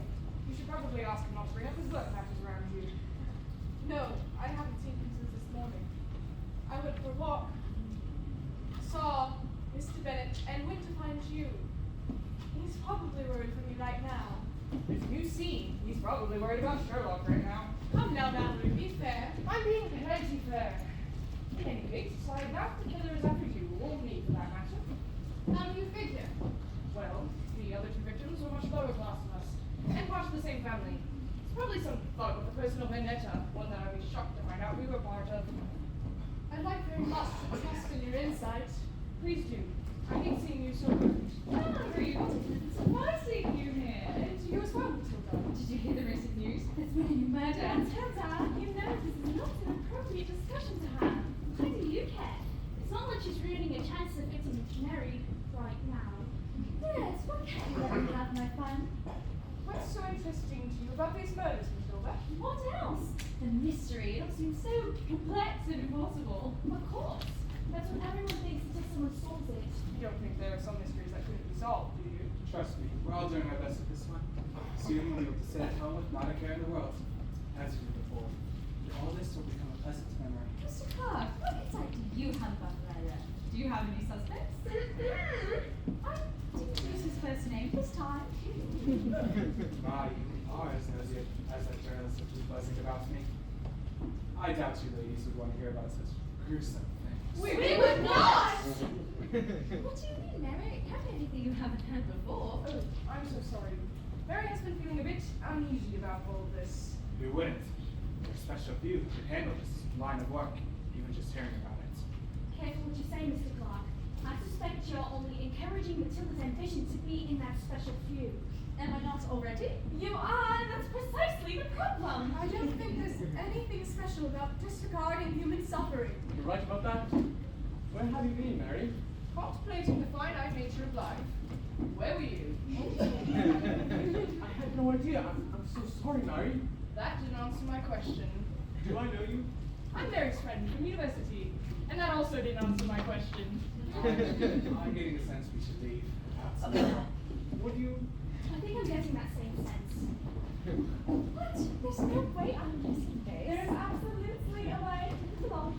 You should probably ask him not to bring up his work matters around you. No, I haven't seen him since this morning. I went for a walk, saw Mr. Bennett, and went to find you. He's probably worried for me right now. If you've seen, he's probably worried about Sherlock right now. Come now, Mallory, be fair. I'm being plenty fair. In any case, I doubt the killer is after you, or me for that matter. How do you figure? Well, the other two victims were much lower class than us, and part of the same family. It's probably some bug with a personal vendetta, one that I'd be shocked to find out we were part of. I'd like very much to trust in your insight. Please do. I hate seeing you so hurt. Mallory, what a pleasant surprise seeing you here. And to you as well, Matilda. Did you hear the recent news? There's been a new murder. And turns out, you know, this is not an appropriate discussion to have. Why do you care? It's not like she's ruining a chance of getting married right now. Yes, what can you let me have, my friend? What's so interesting to you about these murders, Matilda? What else? The mystery. It all seems so complex and impossible. Of course. That's what everyone thinks until someone solves it. You don't think there are some mysteries that couldn't be solved, do you? Trust me, we're all doing our best at this one. Soon we'll be able to sit at home with not a care in the world. as you did before. All this will become a pleasant memory. Mr. Clark, what insight do you have about the murder? Do you have any suspects? I didn't use his first name this time. My, you are as nosy as that journalist that was buzzing about me. I doubt you ladies would want to hear about such gruesome things. We would not! What do you mean, Mary? It can't be anything you haven't heard before. Oh, I'm so sorry. Mary has been feeling a bit uneasy about all this. You wouldn't. Your special view could handle this line of work, even just hearing about it. Careful what you say, Mr. Clark. I suspect you're only encouraging Matilda's ambition to be in that special few. Am I not already? You are, and that's precisely the problem. I don't think there's anything special about disregarding human suffering. You're right about that. Where have you been, Mary? Contemplating the finite nature of life. Where were you? I had no idea. I'm so sorry, Mary. That didn't answer my question. Do I know you? I'm Mary's friend from university, and that also didn't answer my question. I'm getting the sense we should leave. Perhaps. What do you... I think I'm getting that same sense. What? There's no way I'm missing this. There's absolutely a way. Come on.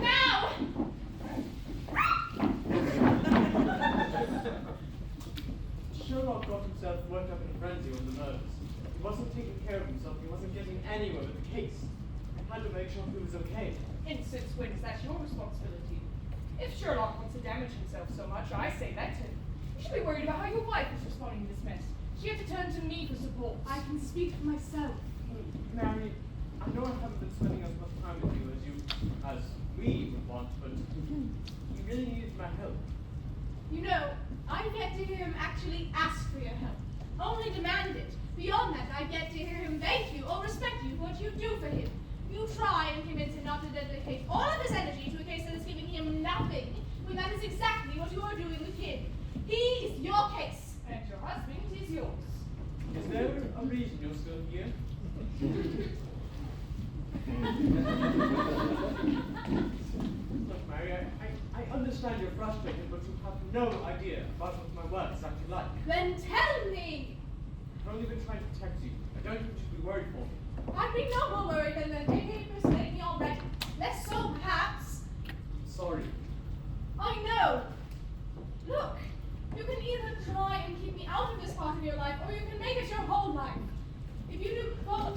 Now! Sherlock got himself worked up in a frenzy with the murders. He wasn't taking care of himself. He wasn't getting anywhere with the case. I had to make sure he was okay. Instance wins, that's your responsibility. If Sherlock wants to damage himself so much, I say that to him. You should be worried about how your wife is responding to this mess. She had to turn to me for support. I can speak for myself. Mary, I know I haven't been spending as much time with you as we would want, but you really needed my help. You know, I've yet to hear him actually ask for your help. Only demand it. Beyond that, I've yet to hear him thank you or respect you for what you do for him. You try and convince him not to dedicate all of his energy to a case that is giving him nothing, when that is exactly what you are doing with him. He is your case. And your husband is yours. Is there a reason you're still here? Look, Mary, I understand you're frustrated, but you have no idea about what my work is actually like. Then tell me! I've only been trying to protect you. I don't think you should be worried for me. I'd be no more worried than the day persuaded me already. Less so, perhaps. Sorry. I know. Look, you can either try and keep me out of this part of your life, or you can make it your whole life. If you do both,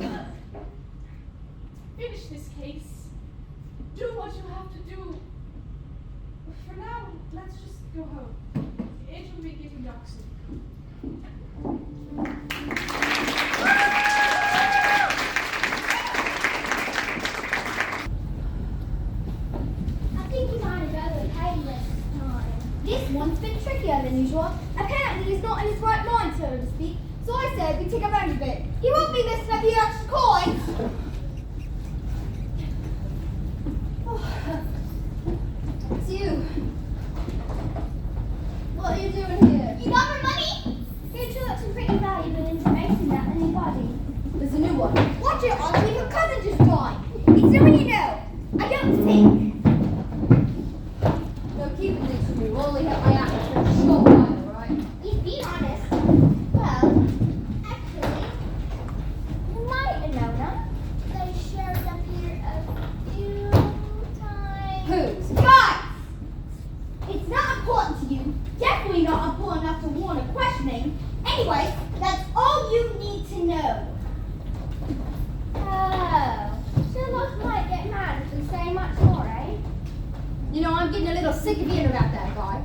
finish this case. Do what you have to do. For now, let's just go home. It will be getting dark soon. I think he might have got a pain this time. This one's been trickier than usual. Apparently he's not in his right mind, so to speak. So I said we take advantage of it. He won't be messing up the extra coins. It's you. What are you doing here? You got my money? Here to look some pretty valuable information about the new body. There's a new one. Watch it, Auntie. Your cousin just died. It's someone you know. I don't think. No, keeping things from you will only help my actions for a short while, alright? He's being honest. Well, actually, you might have known them. They showed up here a few times. Who's? Guys! It's not important to you. Definitely not important enough to warrant a questioning. Anyway, that's all you need to know. Oh, Sherlock might get mad if we say much more, eh? You know, I'm getting a little sick of hearing about that guy.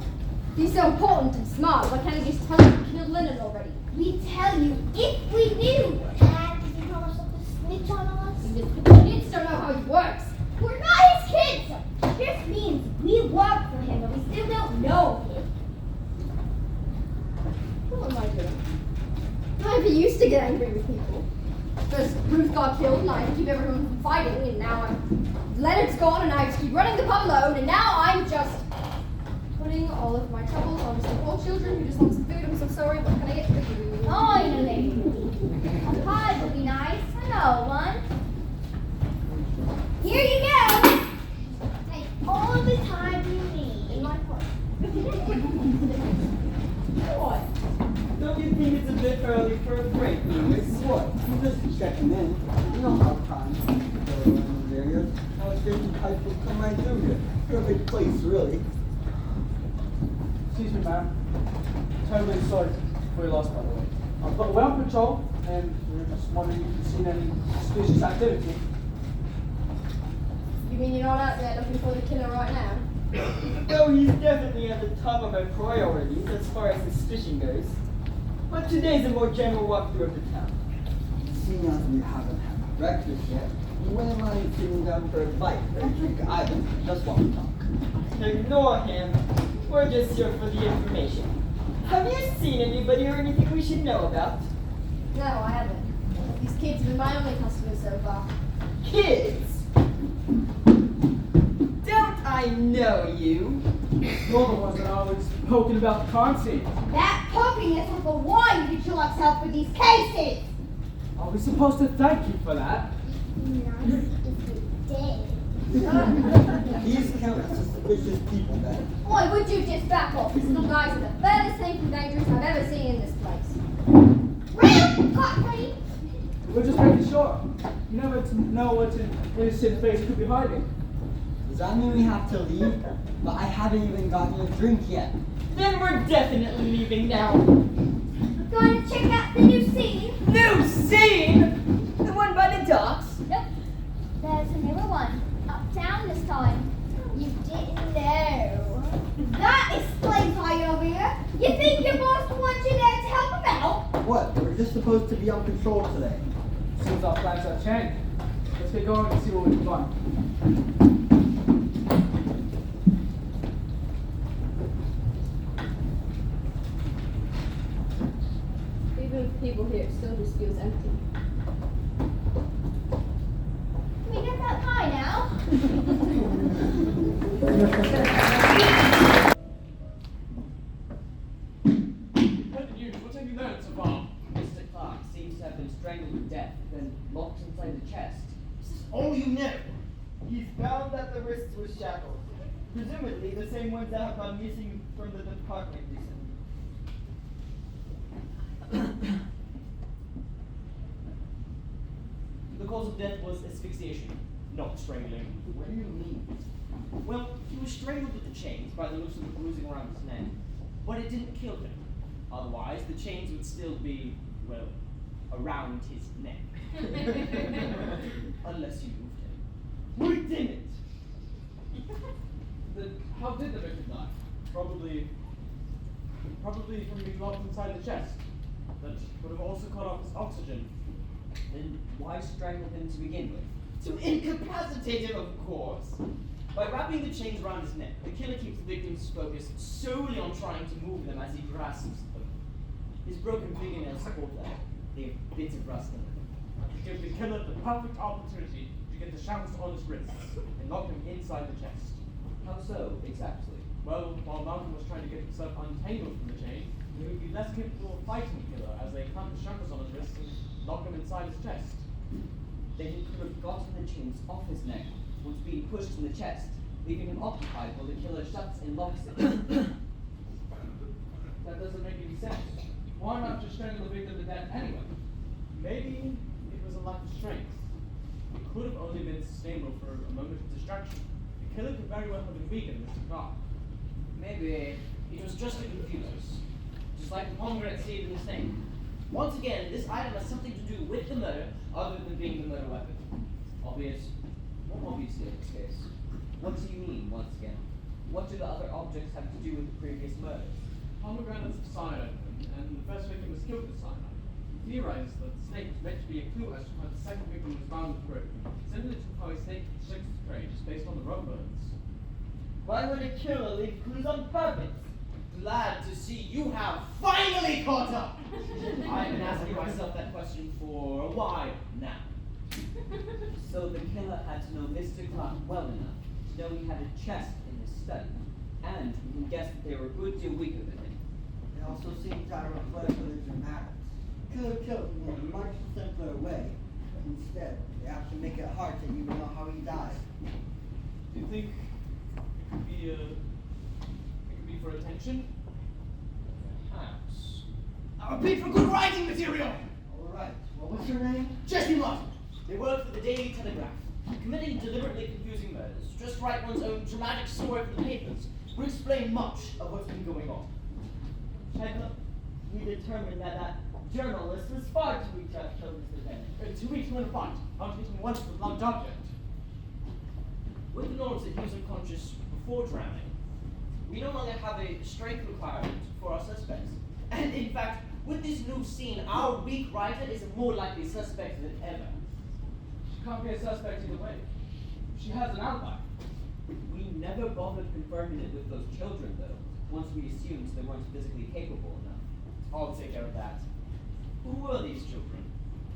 He's so important and smart, why can't he just tell you to kill Leonard already? We'd tell you if we knew. And did you promise not to snitch on us? Kids don't know how he works. We're not his kids! This means we work for him, but we still don't know him. What am I doing? I used to get angry with people. First, Ruth got killed, and I had to keep everyone from fighting, and now Leonard's gone, and I have to keep running the pub alone, and now I'm just putting all of my troubles on some poor children who just want some food. I'm so sorry, what can I get for you? Finally! A pie would be nice. I know one. Here you go! Take all the time you need. In my purse. What? Don't you think it's a bit early for a break, Louis? What? I'm just checking in. You know how times go in these areas. How student types will come right through here. You're a big place, really. Excuse me, ma'am. Terribly sorry for your loss, by the way. I've got well patrol, and we're just wondering if you've seen any suspicious activity. You mean you're not out there looking for the killer right now? Well, he's definitely at the top of our priorities as far as suspicion goes. But today's a more general walkthrough of the town. Seeing as we haven't had breakfast yet, you wouldn't mind sitting down for a bite or a drink either, just while we talk. Ignore him. We're just here for the information. Have you seen anybody or anything we should know about? No, I haven't. These kids have been my only customers so far. Kids? Don't I know you? You're the ones that are always poking about the crime scene. That poking isn't for why you get Sherlock's help with these cases! Are we supposed to thank you for that? Not if you're dead. These count as suspicious people, then. Boy, would you just back off? These little guys are the furthest thing from dangerous I've ever seen in this place. Real cockney! We're just making sure. You never know what an innocent face could be hiding. Does that mean we have to leave? But I haven't even gotten a drink yet. Then we're definitely leaving now. Going to check out the new scene? New scene? The one by the docks? Nope. There's a newer one. Uptown this time. You didn't know. That explains why you're over here. You think your boss wants you there to help him out? What? We're just supposed to be on patrol today. Seems our plans have changed. Let's get going and see what we can find. Even with people here, it still just feels empty. Can we get that pie now? What did you? What have you learned so far? Mr. Clark seems to have been strangled to death, then locked inside the chest. This is all you know. He's found that the wrists were shackled. Presumably the same ones that have gone missing from the department recently. The cause of death was asphyxiation, not strangling. What do you mean? Well, he was strangled with the chains by the looks of the bruising around his neck, but it didn't kill him. Otherwise, the chains would still be, well, around his neck. Unless you moved him. We didn't! How did the victim die? Probably from being locked inside the chest. That would have also cut off his oxygen. Then why strangle him to begin with? To incapacitate him, of course. By wrapping the chains around his neck, the killer keeps the victims focused solely on trying to move them as he grasps them. His broken fingernails support that. They have bits of rust in them. To give the killer the perfect opportunity to get the shackles on his wrists and lock him inside the chest. How so, exactly? Well, while Malcolm was trying to get himself untangled from the chain, he would be less capable of fighting the killer as they clamp the shackles on his wrists and lock him inside his chest. Then he could have gotten the chains off his neck once being pushed in the chest, leaving him occupied while the killer shuts and locks it. That doesn't make any sense. Why not just strangle the victim to death anyway? Maybe it was a lack of strength. It could have only been sustainable for a moment of distraction. The killer could very well have been weakened, Mr. Clark. Maybe it was just to confuse us. Just like the pomegranate seed in his name. Once again, this item has something to do with the murder other than being the murder weapon. Obvious. More obviously in this case. What do you mean, once again? What do the other objects have to do with the previous murders? Pomegranates of cyanide, and the first victim was killed with cyanide. He theorized that the snake was meant to be a clue as to how the second victim was found with prey, similar to how a snake sticks its prey just based on the rub burns. Why would a killer leave clues on purpose? Glad to see you have finally caught up! I've been asking myself that question for a while now. So the killer had to know Mr. Clark well enough to know he had a chest in his study, and we can guess that they were a good deal weaker than him. They also seem to have reflect the dramatics. Killer killed him in a much simpler way, but instead, they have to make it hard to even know how he died. Do you think it could be for attention? Perhaps. I'll pay for good writing material! Alright, well, What's your name? Jesse Martin. They work for the Daily Telegraph. Committing deliberately confusing murders, just write one's own dramatic story for the papers, would explain much of what's been going on. Chekhov, we determined that journalist was far too weak to have killed Mr. Bennett. Too weak to win a fight. Not hitting once with a blunt object. With the knowledge that he was unconscious before drowning, we no longer have a strength requirement for our suspects. And in fact, with this new scene, our weak writer is a more likely suspect than ever. She can't be a suspect either way. She has an alibi. We never bothered confirming it with those children, though, once we assumed they weren't physically capable enough. I'll take care of that. Who were these children?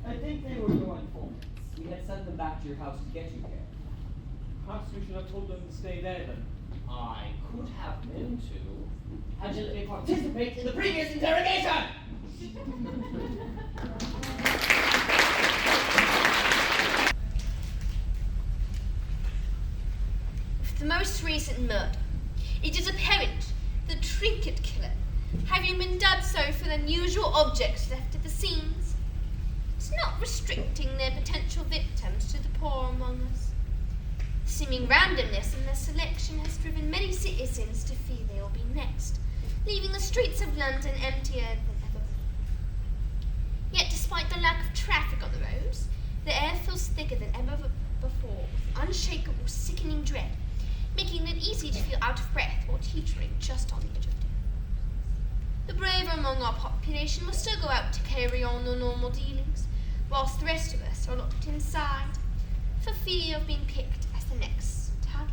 I think they were your informants. We had sent them back to your house to get you here. Perhaps we should have told them to stay there then. I could have meant to. Had you let me participate in the previous interrogation! The most recent murder. It is apparent the trinket killer, having been done so for the unusual objects left at the scenes, is not restricting their potential victims to the poor among us. The seeming randomness in their selection has driven many citizens to fear they will be next, leaving the streets of London emptier than ever before. Yet despite the lack of traffic on the roads, the air feels thicker than ever before with unshakable, sickening dread, making it easy to feel out of breath or teetering just on the edge of death. The braver among our population will still go out to carry on their normal dealings, whilst the rest of us are locked inside, for fear of being picked as the next target.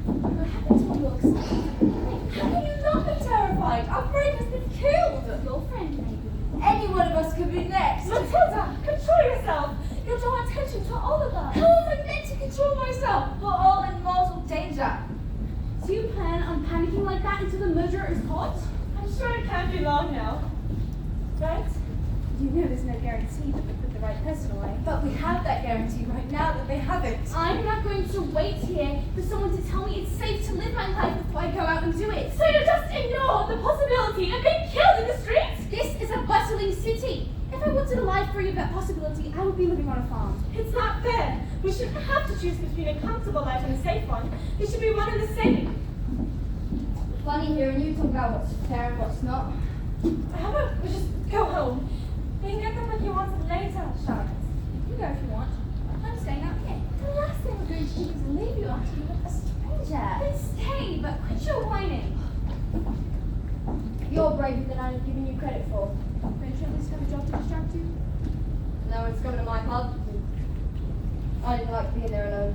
What happened to all your excitement? How can you not be terrified? Our friend has been killed. Your friend, maybe. Any one of us could be next. Matilda, control yourself. You'll draw attention to all of us. How am I meant to control myself? We're all in mortal danger. Do you plan on panicking like that until the murderer is caught? I'm sure it can't be long now. Right? You know there's no guarantee that we put the right person away. But we have that guarantee right now that they haven't. I'm not going to wait here for someone to tell me it's safe to live my life before I go out and do it. So you just ignore the possibility of being killed in the streets? This is a bustling city. If I wanted a life free of that possibility, I would be living on a farm. It's not fair. We shouldn't have to choose between a comfortable life and a safe one. It should be one and the same. Funny hearing you talk about what's fair and what's not. How about we just go home? We can get them like you wanted later, Charlotte. You go if you want. I'm staying out here. The last thing we're going to do is leave you after you with a stranger. Then stay, but quit your whining. You're braver than I'm giving you credit for. Don't you at least have a job to distract you? No, it's coming to my pub. I didn't like being there alone.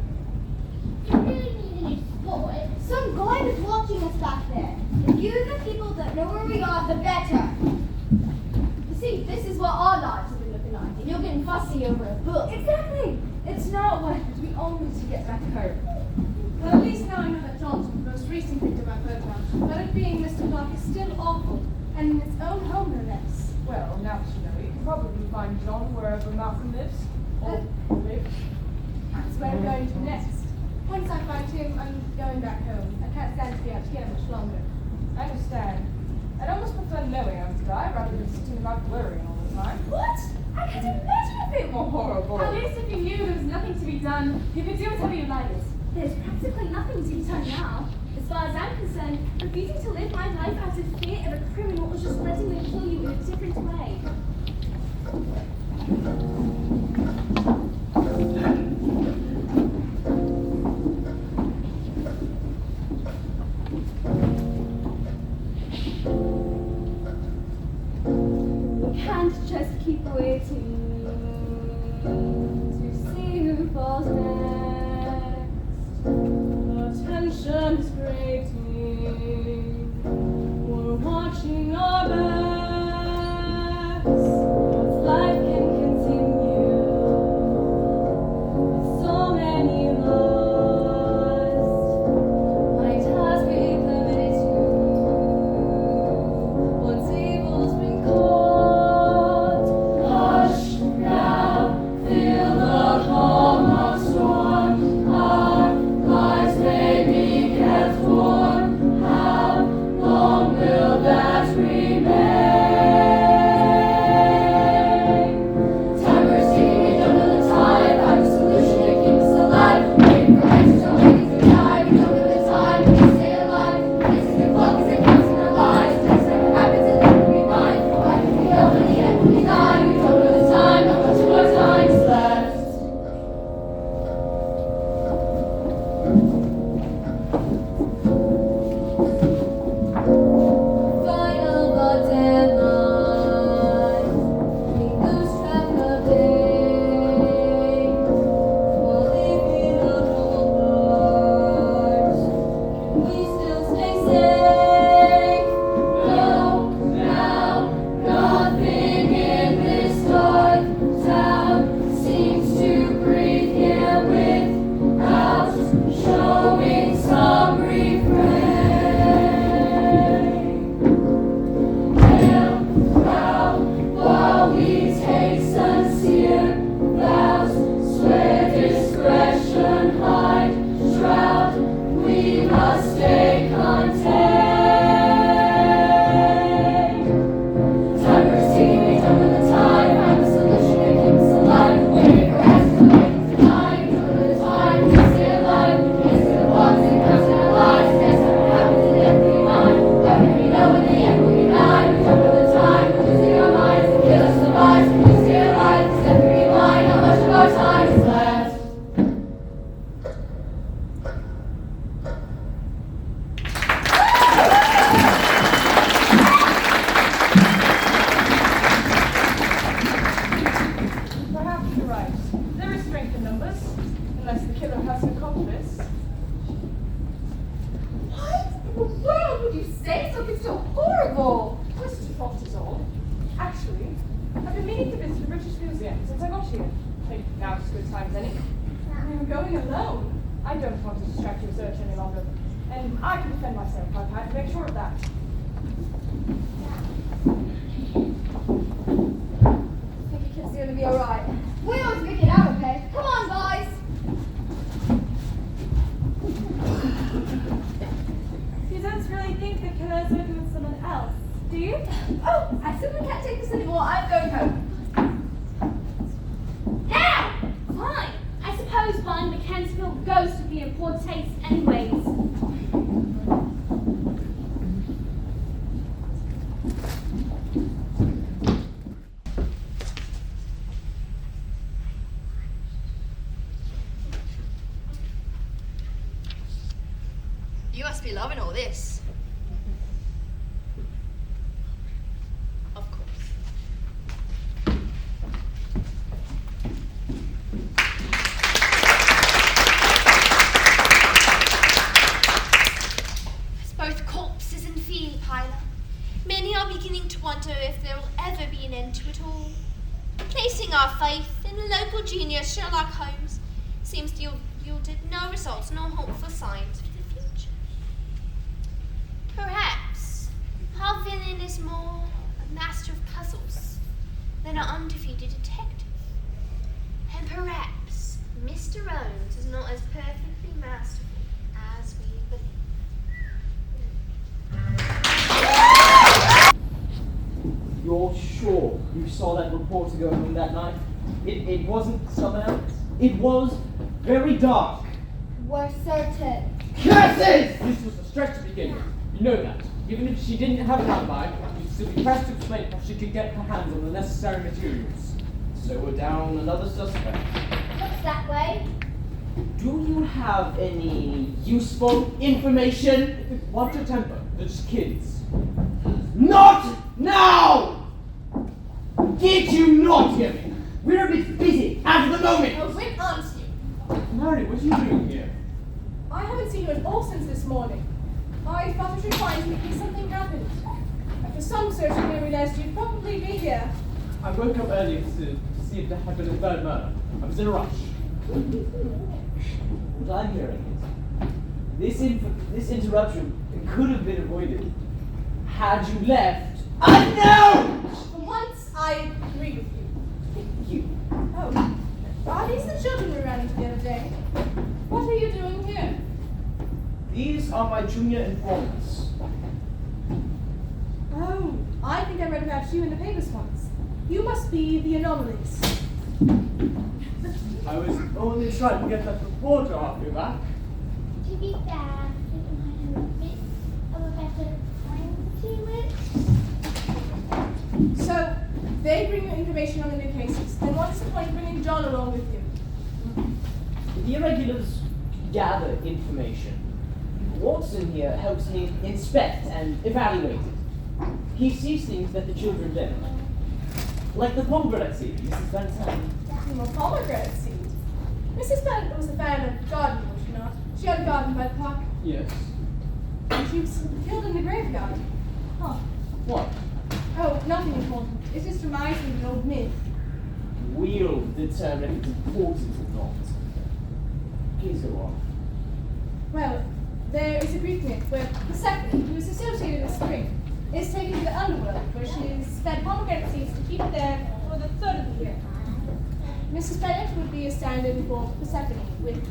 You really need a new sport. Some guy was watching us back there. The fewer the people that know where we are, the better. You see, this is what our lives have been looking like, and you're getting fussy over a book. Exactly. It's not worth it. We all need to get back home. Well, at least now I know that John's the most recent victim I've heard about. But it being Mr. Clark is still awful, and in its own home no less. Well, now that you know, you can probably find John wherever Malcolm lives. Or lives. That's where I'm going to next. Once I find him, I'm going back home. I can't stand to be out here much longer. I understand. I'd almost prefer knowing I was to die rather than sitting about worrying all the time. What? I can't imagine a bit more horrible. At least if you knew there was nothing to be done, you could do whatever you like. There's practically nothing to be done now. As far as I'm concerned, refusing to live my life out of fear of a criminal is just letting them kill you in a different way. We can't just keep waiting to see who falls next. The tension is grating. We're watching our backs. But life can continue. With so many lost, my task be limited to once evil's been caught. Hush. going alone. I don't want to distract your search any longer. And I can defend myself. I've had to make sure of that. I think your kid's gonna be alright. We always make it out okay. Come on, guys! You don't really think the killer's working with someone else, do you? Oh, I simply can't take this anymore. I'm going home. Now! Fine. I suppose buying the Kensfield ghost would be in poor taste anyways. You must be loving all this. Of course. As both corpses and field piler, many are beginning to wonder if there will ever be an end to it all. Placing our faith in the local genius Sherlock Holmes seems to have yielded no results nor hopeful signs for the future. Perhaps our villain is more a master of puzzles than an undefeated detective. And perhaps Mr. Holmes is not as perfectly masterful as we believe. You're sure you saw that reporter going on that night? It wasn't someone else? It was very dark. We're certain. Curses! This was a stretch to begin with. You know that. Even if she didn't have an alibi, you'd still be pressed to explain how she could get her hands on the necessary materials. So we're down another suspect. Looks that way. Do you have any useful information? Watch your temper. They're just kids. Not now! Did you not hear me? We're a bit busy at the moment. Oh, when aren't you? Mary, what are you doing here? I haven't seen you at all since this morning. I thought it would find you in case something happened. After some searching, I realized you'd probably be here. I woke up earlier to see if there had been a third murder. I was in a rush. What I'm hearing is this interruption could have been avoided had you left unknown. For once, I agree with you. You. Oh, are these the children we ran into the other day? What are you doing here? These are my junior informants. Oh, I think I read about you in the papers once. You must be the anomalies. I was only trying to get that reporter off your back. To be fair, I think I might have a bit of a better time to it. So, they bring you information on the new cases. Then what's the point of bringing John along with you? The irregulars gather information. Watson here helps me inspect and evaluate it. He sees things that the children don't. Like the pomegranate seed, Mrs. Van A pomegranate seed. Mrs. Bennett was a fan of gardening, was she not? She had a garden by the park. Yes. And she was killed in the graveyard. Huh. What? Oh, nothing important. It just reminds me of an old myth. We'll determine if it's important or not. Please go on. Well, there is a Greek myth where Persephone, who is associated with spring, is taken to the underworld, where she is fed pomegranate seeds to keep there for the third of the year. Mrs. Bennett would be a stand-in for Persephone, with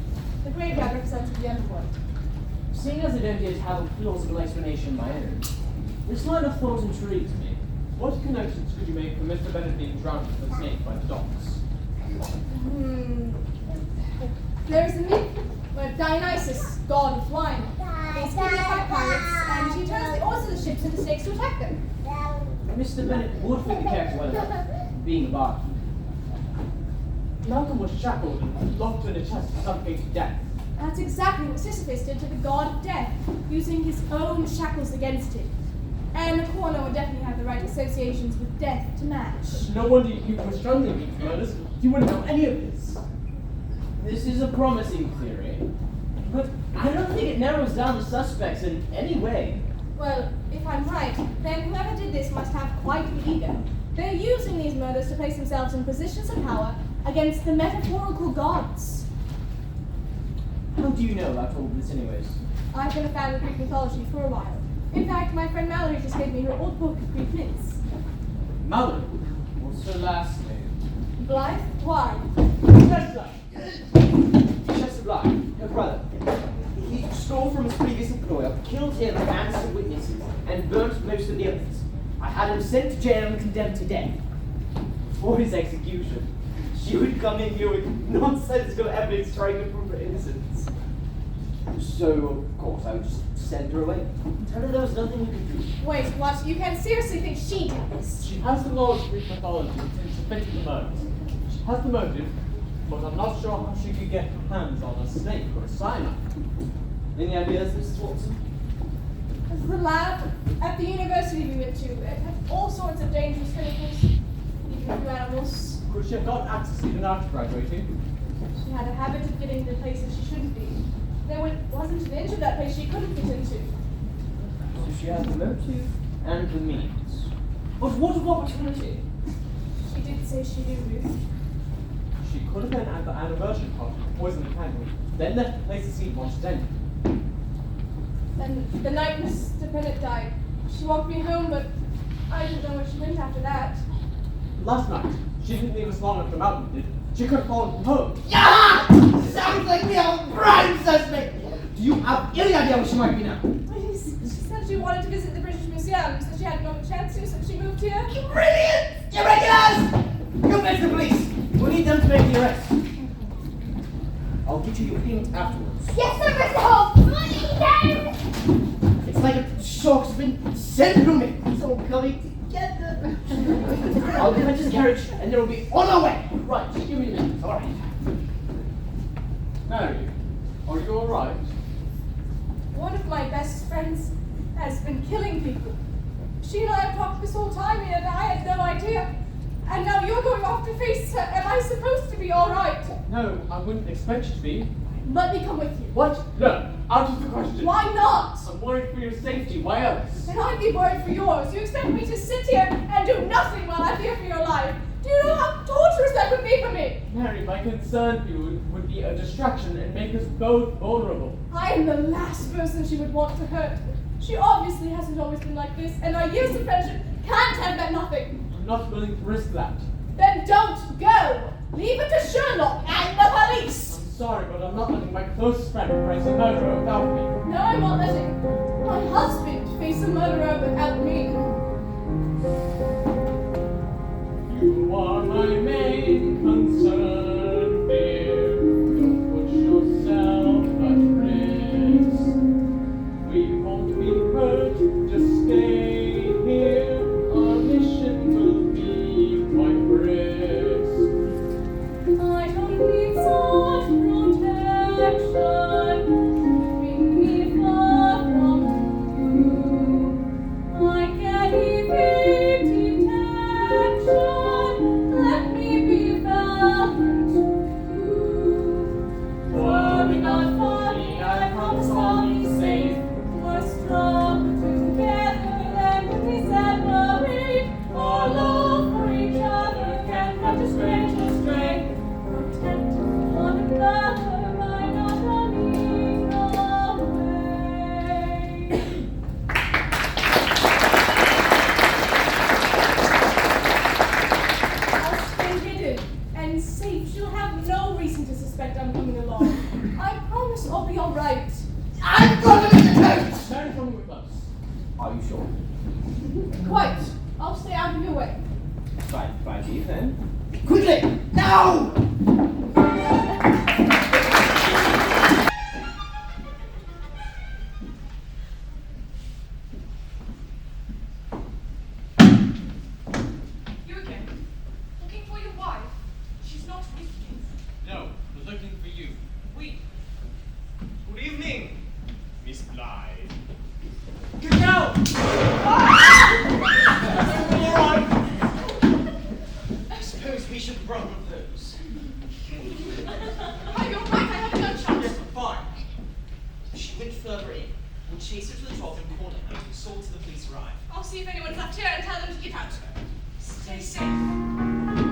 the graveyard representing the underworld. Seeing as I don't yet have a plausible explanation of my own, this line of thought intrigues me. What connections could you make for Mr. Bennett being drowned with a snake by the docks? There is a myth where Dionysus, god of wine, is kidnapped by pirates, and he turns the oars of the ships into snakes to attack them. Mr. Bennett would fit the character well enough, being a barkeeper. Malcolm was shackled and locked in a chest suffocating to death. That's exactly what Sisyphus did to the god of death, using his own shackles against him. And the coroner would definitely have the right associations with death to match. No wonder you were struggling with these murders. You wouldn't know any of this. This is a promising theory, but I don't think it narrows down the suspects in any way. Well, if I'm right, then whoever did this must have quite the ego. They're using these murders to place themselves in positions of power against the metaphorical gods. How do you know about all this anyways? I've been a fan of Greek mythology for a while. In fact, my friend Mallory just gave me her old book of Greek myths. Mallory, what's her last name? Blythe? Why? Chester Blythe, her brother. He stole from his previous employer, killed him and some witnesses, and burnt most of the evidence. I had him sent to jail and condemned to death. Before his execution, she would come in here with nonsensical evidence trying to prove her innocence. So, of course, I would just send her away. Tell her there was nothing we could do. Wait, what? You can seriously think she did this? She has the knowledge of Greek mythology and suspected the murders. She has the motive, but I'm not sure how she could get her hands on a snake or a cyanide. Any ideas, Mrs. Watson? The lab at the university we went to, it had all sorts of dangerous chemicals, even a few animals. Could she have got access even after graduating? She had a habit of getting into places she shouldn't be. There wasn't an inch of that place she couldn't get into. So she has the motive and the means. But what of opportunity? She did say she knew Ruth. She could have been at the anniversary party to poison the candle, then left the place to see once it's ended. And the night Mr. Bennett died, she walked me home, but I didn't know where she went after that. Last night, she didn't leave us long enough to mountain, did she? Could have fallen from home. Yeah! Sounds like we have a prime suspect! Do you have any idea where she might be now? She said she wanted to visit the British Museum, said she hadn't got a chance to, so she moved here. Brilliant! Irregulars! You fetch the police! We need them to make the arrest. I'll get you your payment afterwards. Yes, sir, Mr. Holmes! Money, It's like a shark's been sent to me. It's all coming together. I'll fetch his carriage and then we'll be On our way! right. Give me a minute. All right. Mary, are you alright? One of my best friends has been killing people. She and I have talked this whole time, and I had no idea. And now you're going off to face her. Am I supposed to be all right? No, I wouldn't expect you to be. Let me come with you. What? No, out of the question. Why not? I'm worried for your safety. Why else? And I'd be worried for yours. You expect me to sit here and do nothing while I fear for your life. Do you know how torturous that would be for me? Mary, my concern for you would be a distraction and make us both vulnerable. I am the last person she would want to hurt. She obviously hasn't always been like this, and our years of friendship can't have meant nothing. I'm not willing to risk that. Then don't go. Leave it to Sherlock and the police. I'm sorry, but I'm not letting my closest friend face a murderer without me. No, I'm not letting my husband face a murderer without me. You are my main concern, dear. Don't put yourself at risk. We won't be hurt, just stay here. Our mission will be quite brisk. I don't need such protection, keeping me far from you. I can't evade detection. Let me be valiant too. Worry not for me, I promise I'll be safe. We're stronger together than we separate. Our love for each other can catch a stranger strength. Protect one another by not running away. I'll stay hidden and safe. She'll have no reason to suspect I'm coming along. I promise I'll be all right. I'm gonna be the coach! Mary, coming with us. Are you sure? Quite. I'll stay out of your way. By leave then. Quickly! Now! You again? Looking for your wife? She's not with you. No, we're looking for you. We. Good evening, Miss Blythe. Get down! I suppose we should run with those. Oh, you're right, I had a gunshot. Yes, fine. She went further in. We'll chase her to the trough and corner her and saw till the police arrive. I'll see if anyone's left here and tell them to get out. Stay safe.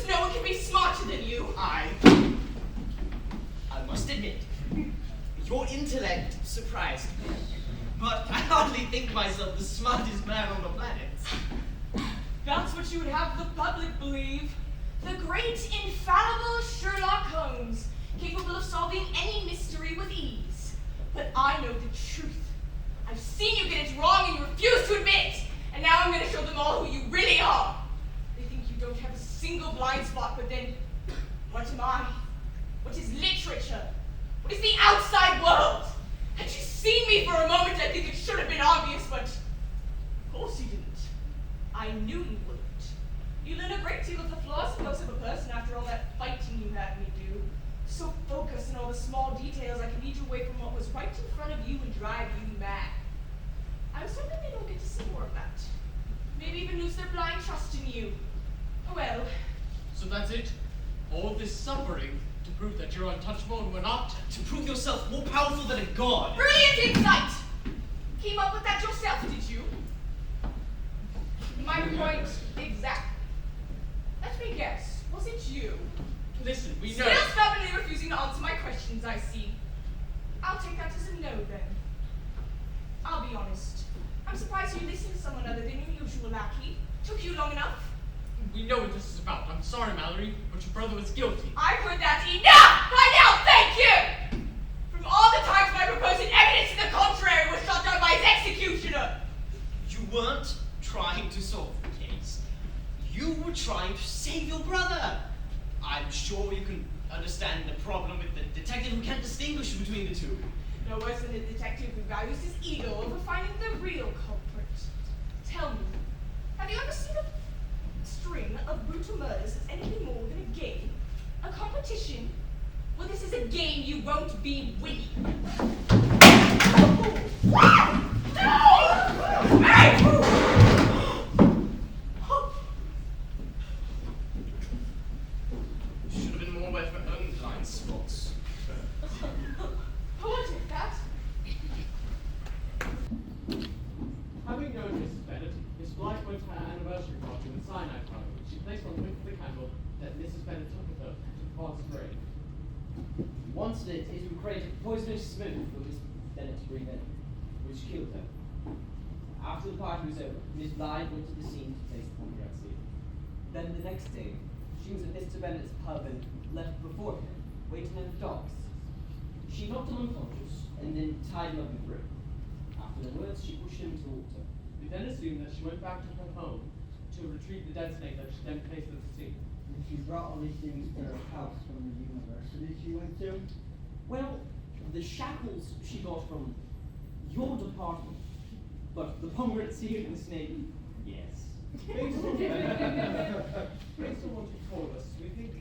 no one can be smarter than you. I must admit, your intellect surprised me. But I hardly think myself the smartest man on the planet. That's what you would have the public believe. The great, infallible Sherlock Holmes, capable of solving any mystery with ease. But I know the truth. I've seen you get it wrong and you refuse to admit it. And now I'm going to show them all who you really are. They think you don't have a single blind spot, but then, what am I? What is literature? What is the outside world? Had you seen me for a moment, I think it should have been obvious, but of course you didn't. I knew you wouldn't. You learn a great deal of the flaws and faults of a person after all that fighting you had me do. So focused on all the small details, I can lead you away from what was right in front of you and drive you mad. I was hoping they don't get to see more of that. Maybe even lose their blind trust in you. Oh well. So that's it? All this suffering to prove that you're untouchable and we're not? To prove yourself more powerful than a god. Brilliant insight! Came up with that yourself, did you? My point exactly. Let me guess, was it you? Listen, we know. Still stubbornly refusing to answer my questions, I see. I'll take that as a no then. I'll be honest. I'm surprised you listened to someone other than your usual lackey. Took you long enough. We know what this is about. I'm sorry, Mallory, but your brother was guilty. I've heard that enough! By now, thank you! From all the times when I proposed evidence to the contrary was shot down by his executioner. You weren't trying to solve the case. You were trying to save your brother. I'm sure you can understand the problem with the detective who can't distinguish between the two. No worse than a detective who values his ego over finding the real culprit. Tell me, have you ever seen a string of brutal murders as anything more than a game? A competition? Well, this is a game you won't be winning. Should have been more aware of her own blind spots. Who will take that? Having known Mrs. Bennet, Miss Blythe went to her anniversary party with cyanide powder, which she placed on the wick of the candle that Mrs. Bennet took with her to the father's grave. Once lit, it would create a poisonous smoke for Miss Bennet to breathe in, which killed her. After the party was over, Miss Blythe went to the scene to place the body outside. Then the next day, she was at Mr. Bennet's pub and left before him, waiting in the docks. She knocked him unconscious and then tied him up with rope. After the words, she pushed him into the water. We then assumed that she went back to her home to retrieve the dead snake that she then placed at the scene. And she brought all these things to her house from the university she went to. Well, the shackles she got from your department, but the pomegranate seed and the snake, yes. Based on what you told us, we think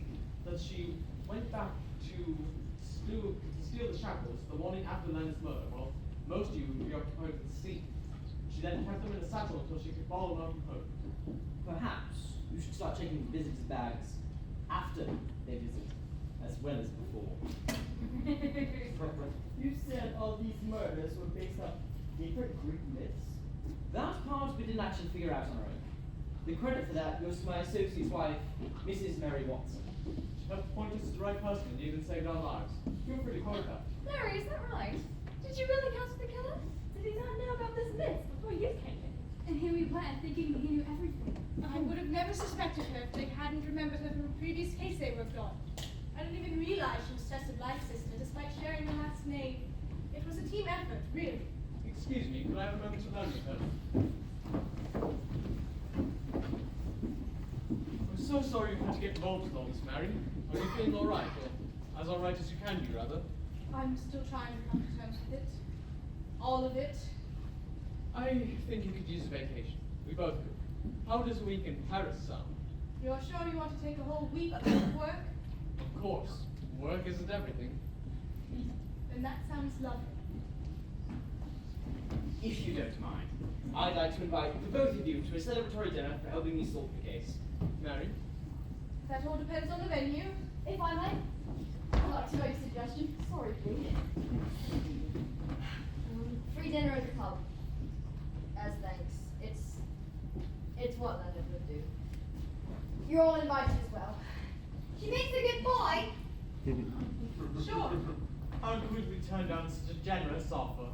that she went back to steal the shackles the morning after Leonard's murder, while most of you would be occupied with the scene. She then kept them in a satchel until she could follow them out from home. Perhaps you should start checking the visitors' bags after they visit, as well as before. You said all these murders were based on different Greek myths. That part we didn't actually figure out on our own. The credit for that goes to my associate's wife, Mrs. Mary Watson. She helped point us to the right person and even saved our lives. Feel free to quote her. Mary, is that right? Did you really catch the killer? Did he not know about this myth before you came in? And here we were, thinking he knew everything. I would have never suspected her if they hadn't remembered her from a previous case they worked on. I didn't even realize she was Tessa Blythe's sister, despite sharing the last name. It was a team effort, really. Excuse me, could I have a moment alone with her? I'm so sorry you had to get involved with all this, Mary. Are you feeling all right, or as all right as you can be, rather? I'm still trying to come to terms with it. All of it. I think you could use a vacation. We both could. How does a week in Paris sound? You're sure you want to take a whole week off of work? Of course. Work isn't everything. Then that sounds lovely. If you don't mind, I'd like to invite the both of you to a celebratory dinner for helping me solve the case. Mary? That all depends on the venue. If I may, I'd like to make a suggestion. Sorry, please. Free dinner at the pub. As thanks. It's what Leonard would do. You're all invited as well. She makes a good boy. Sure. How could we turn down such a generous offer?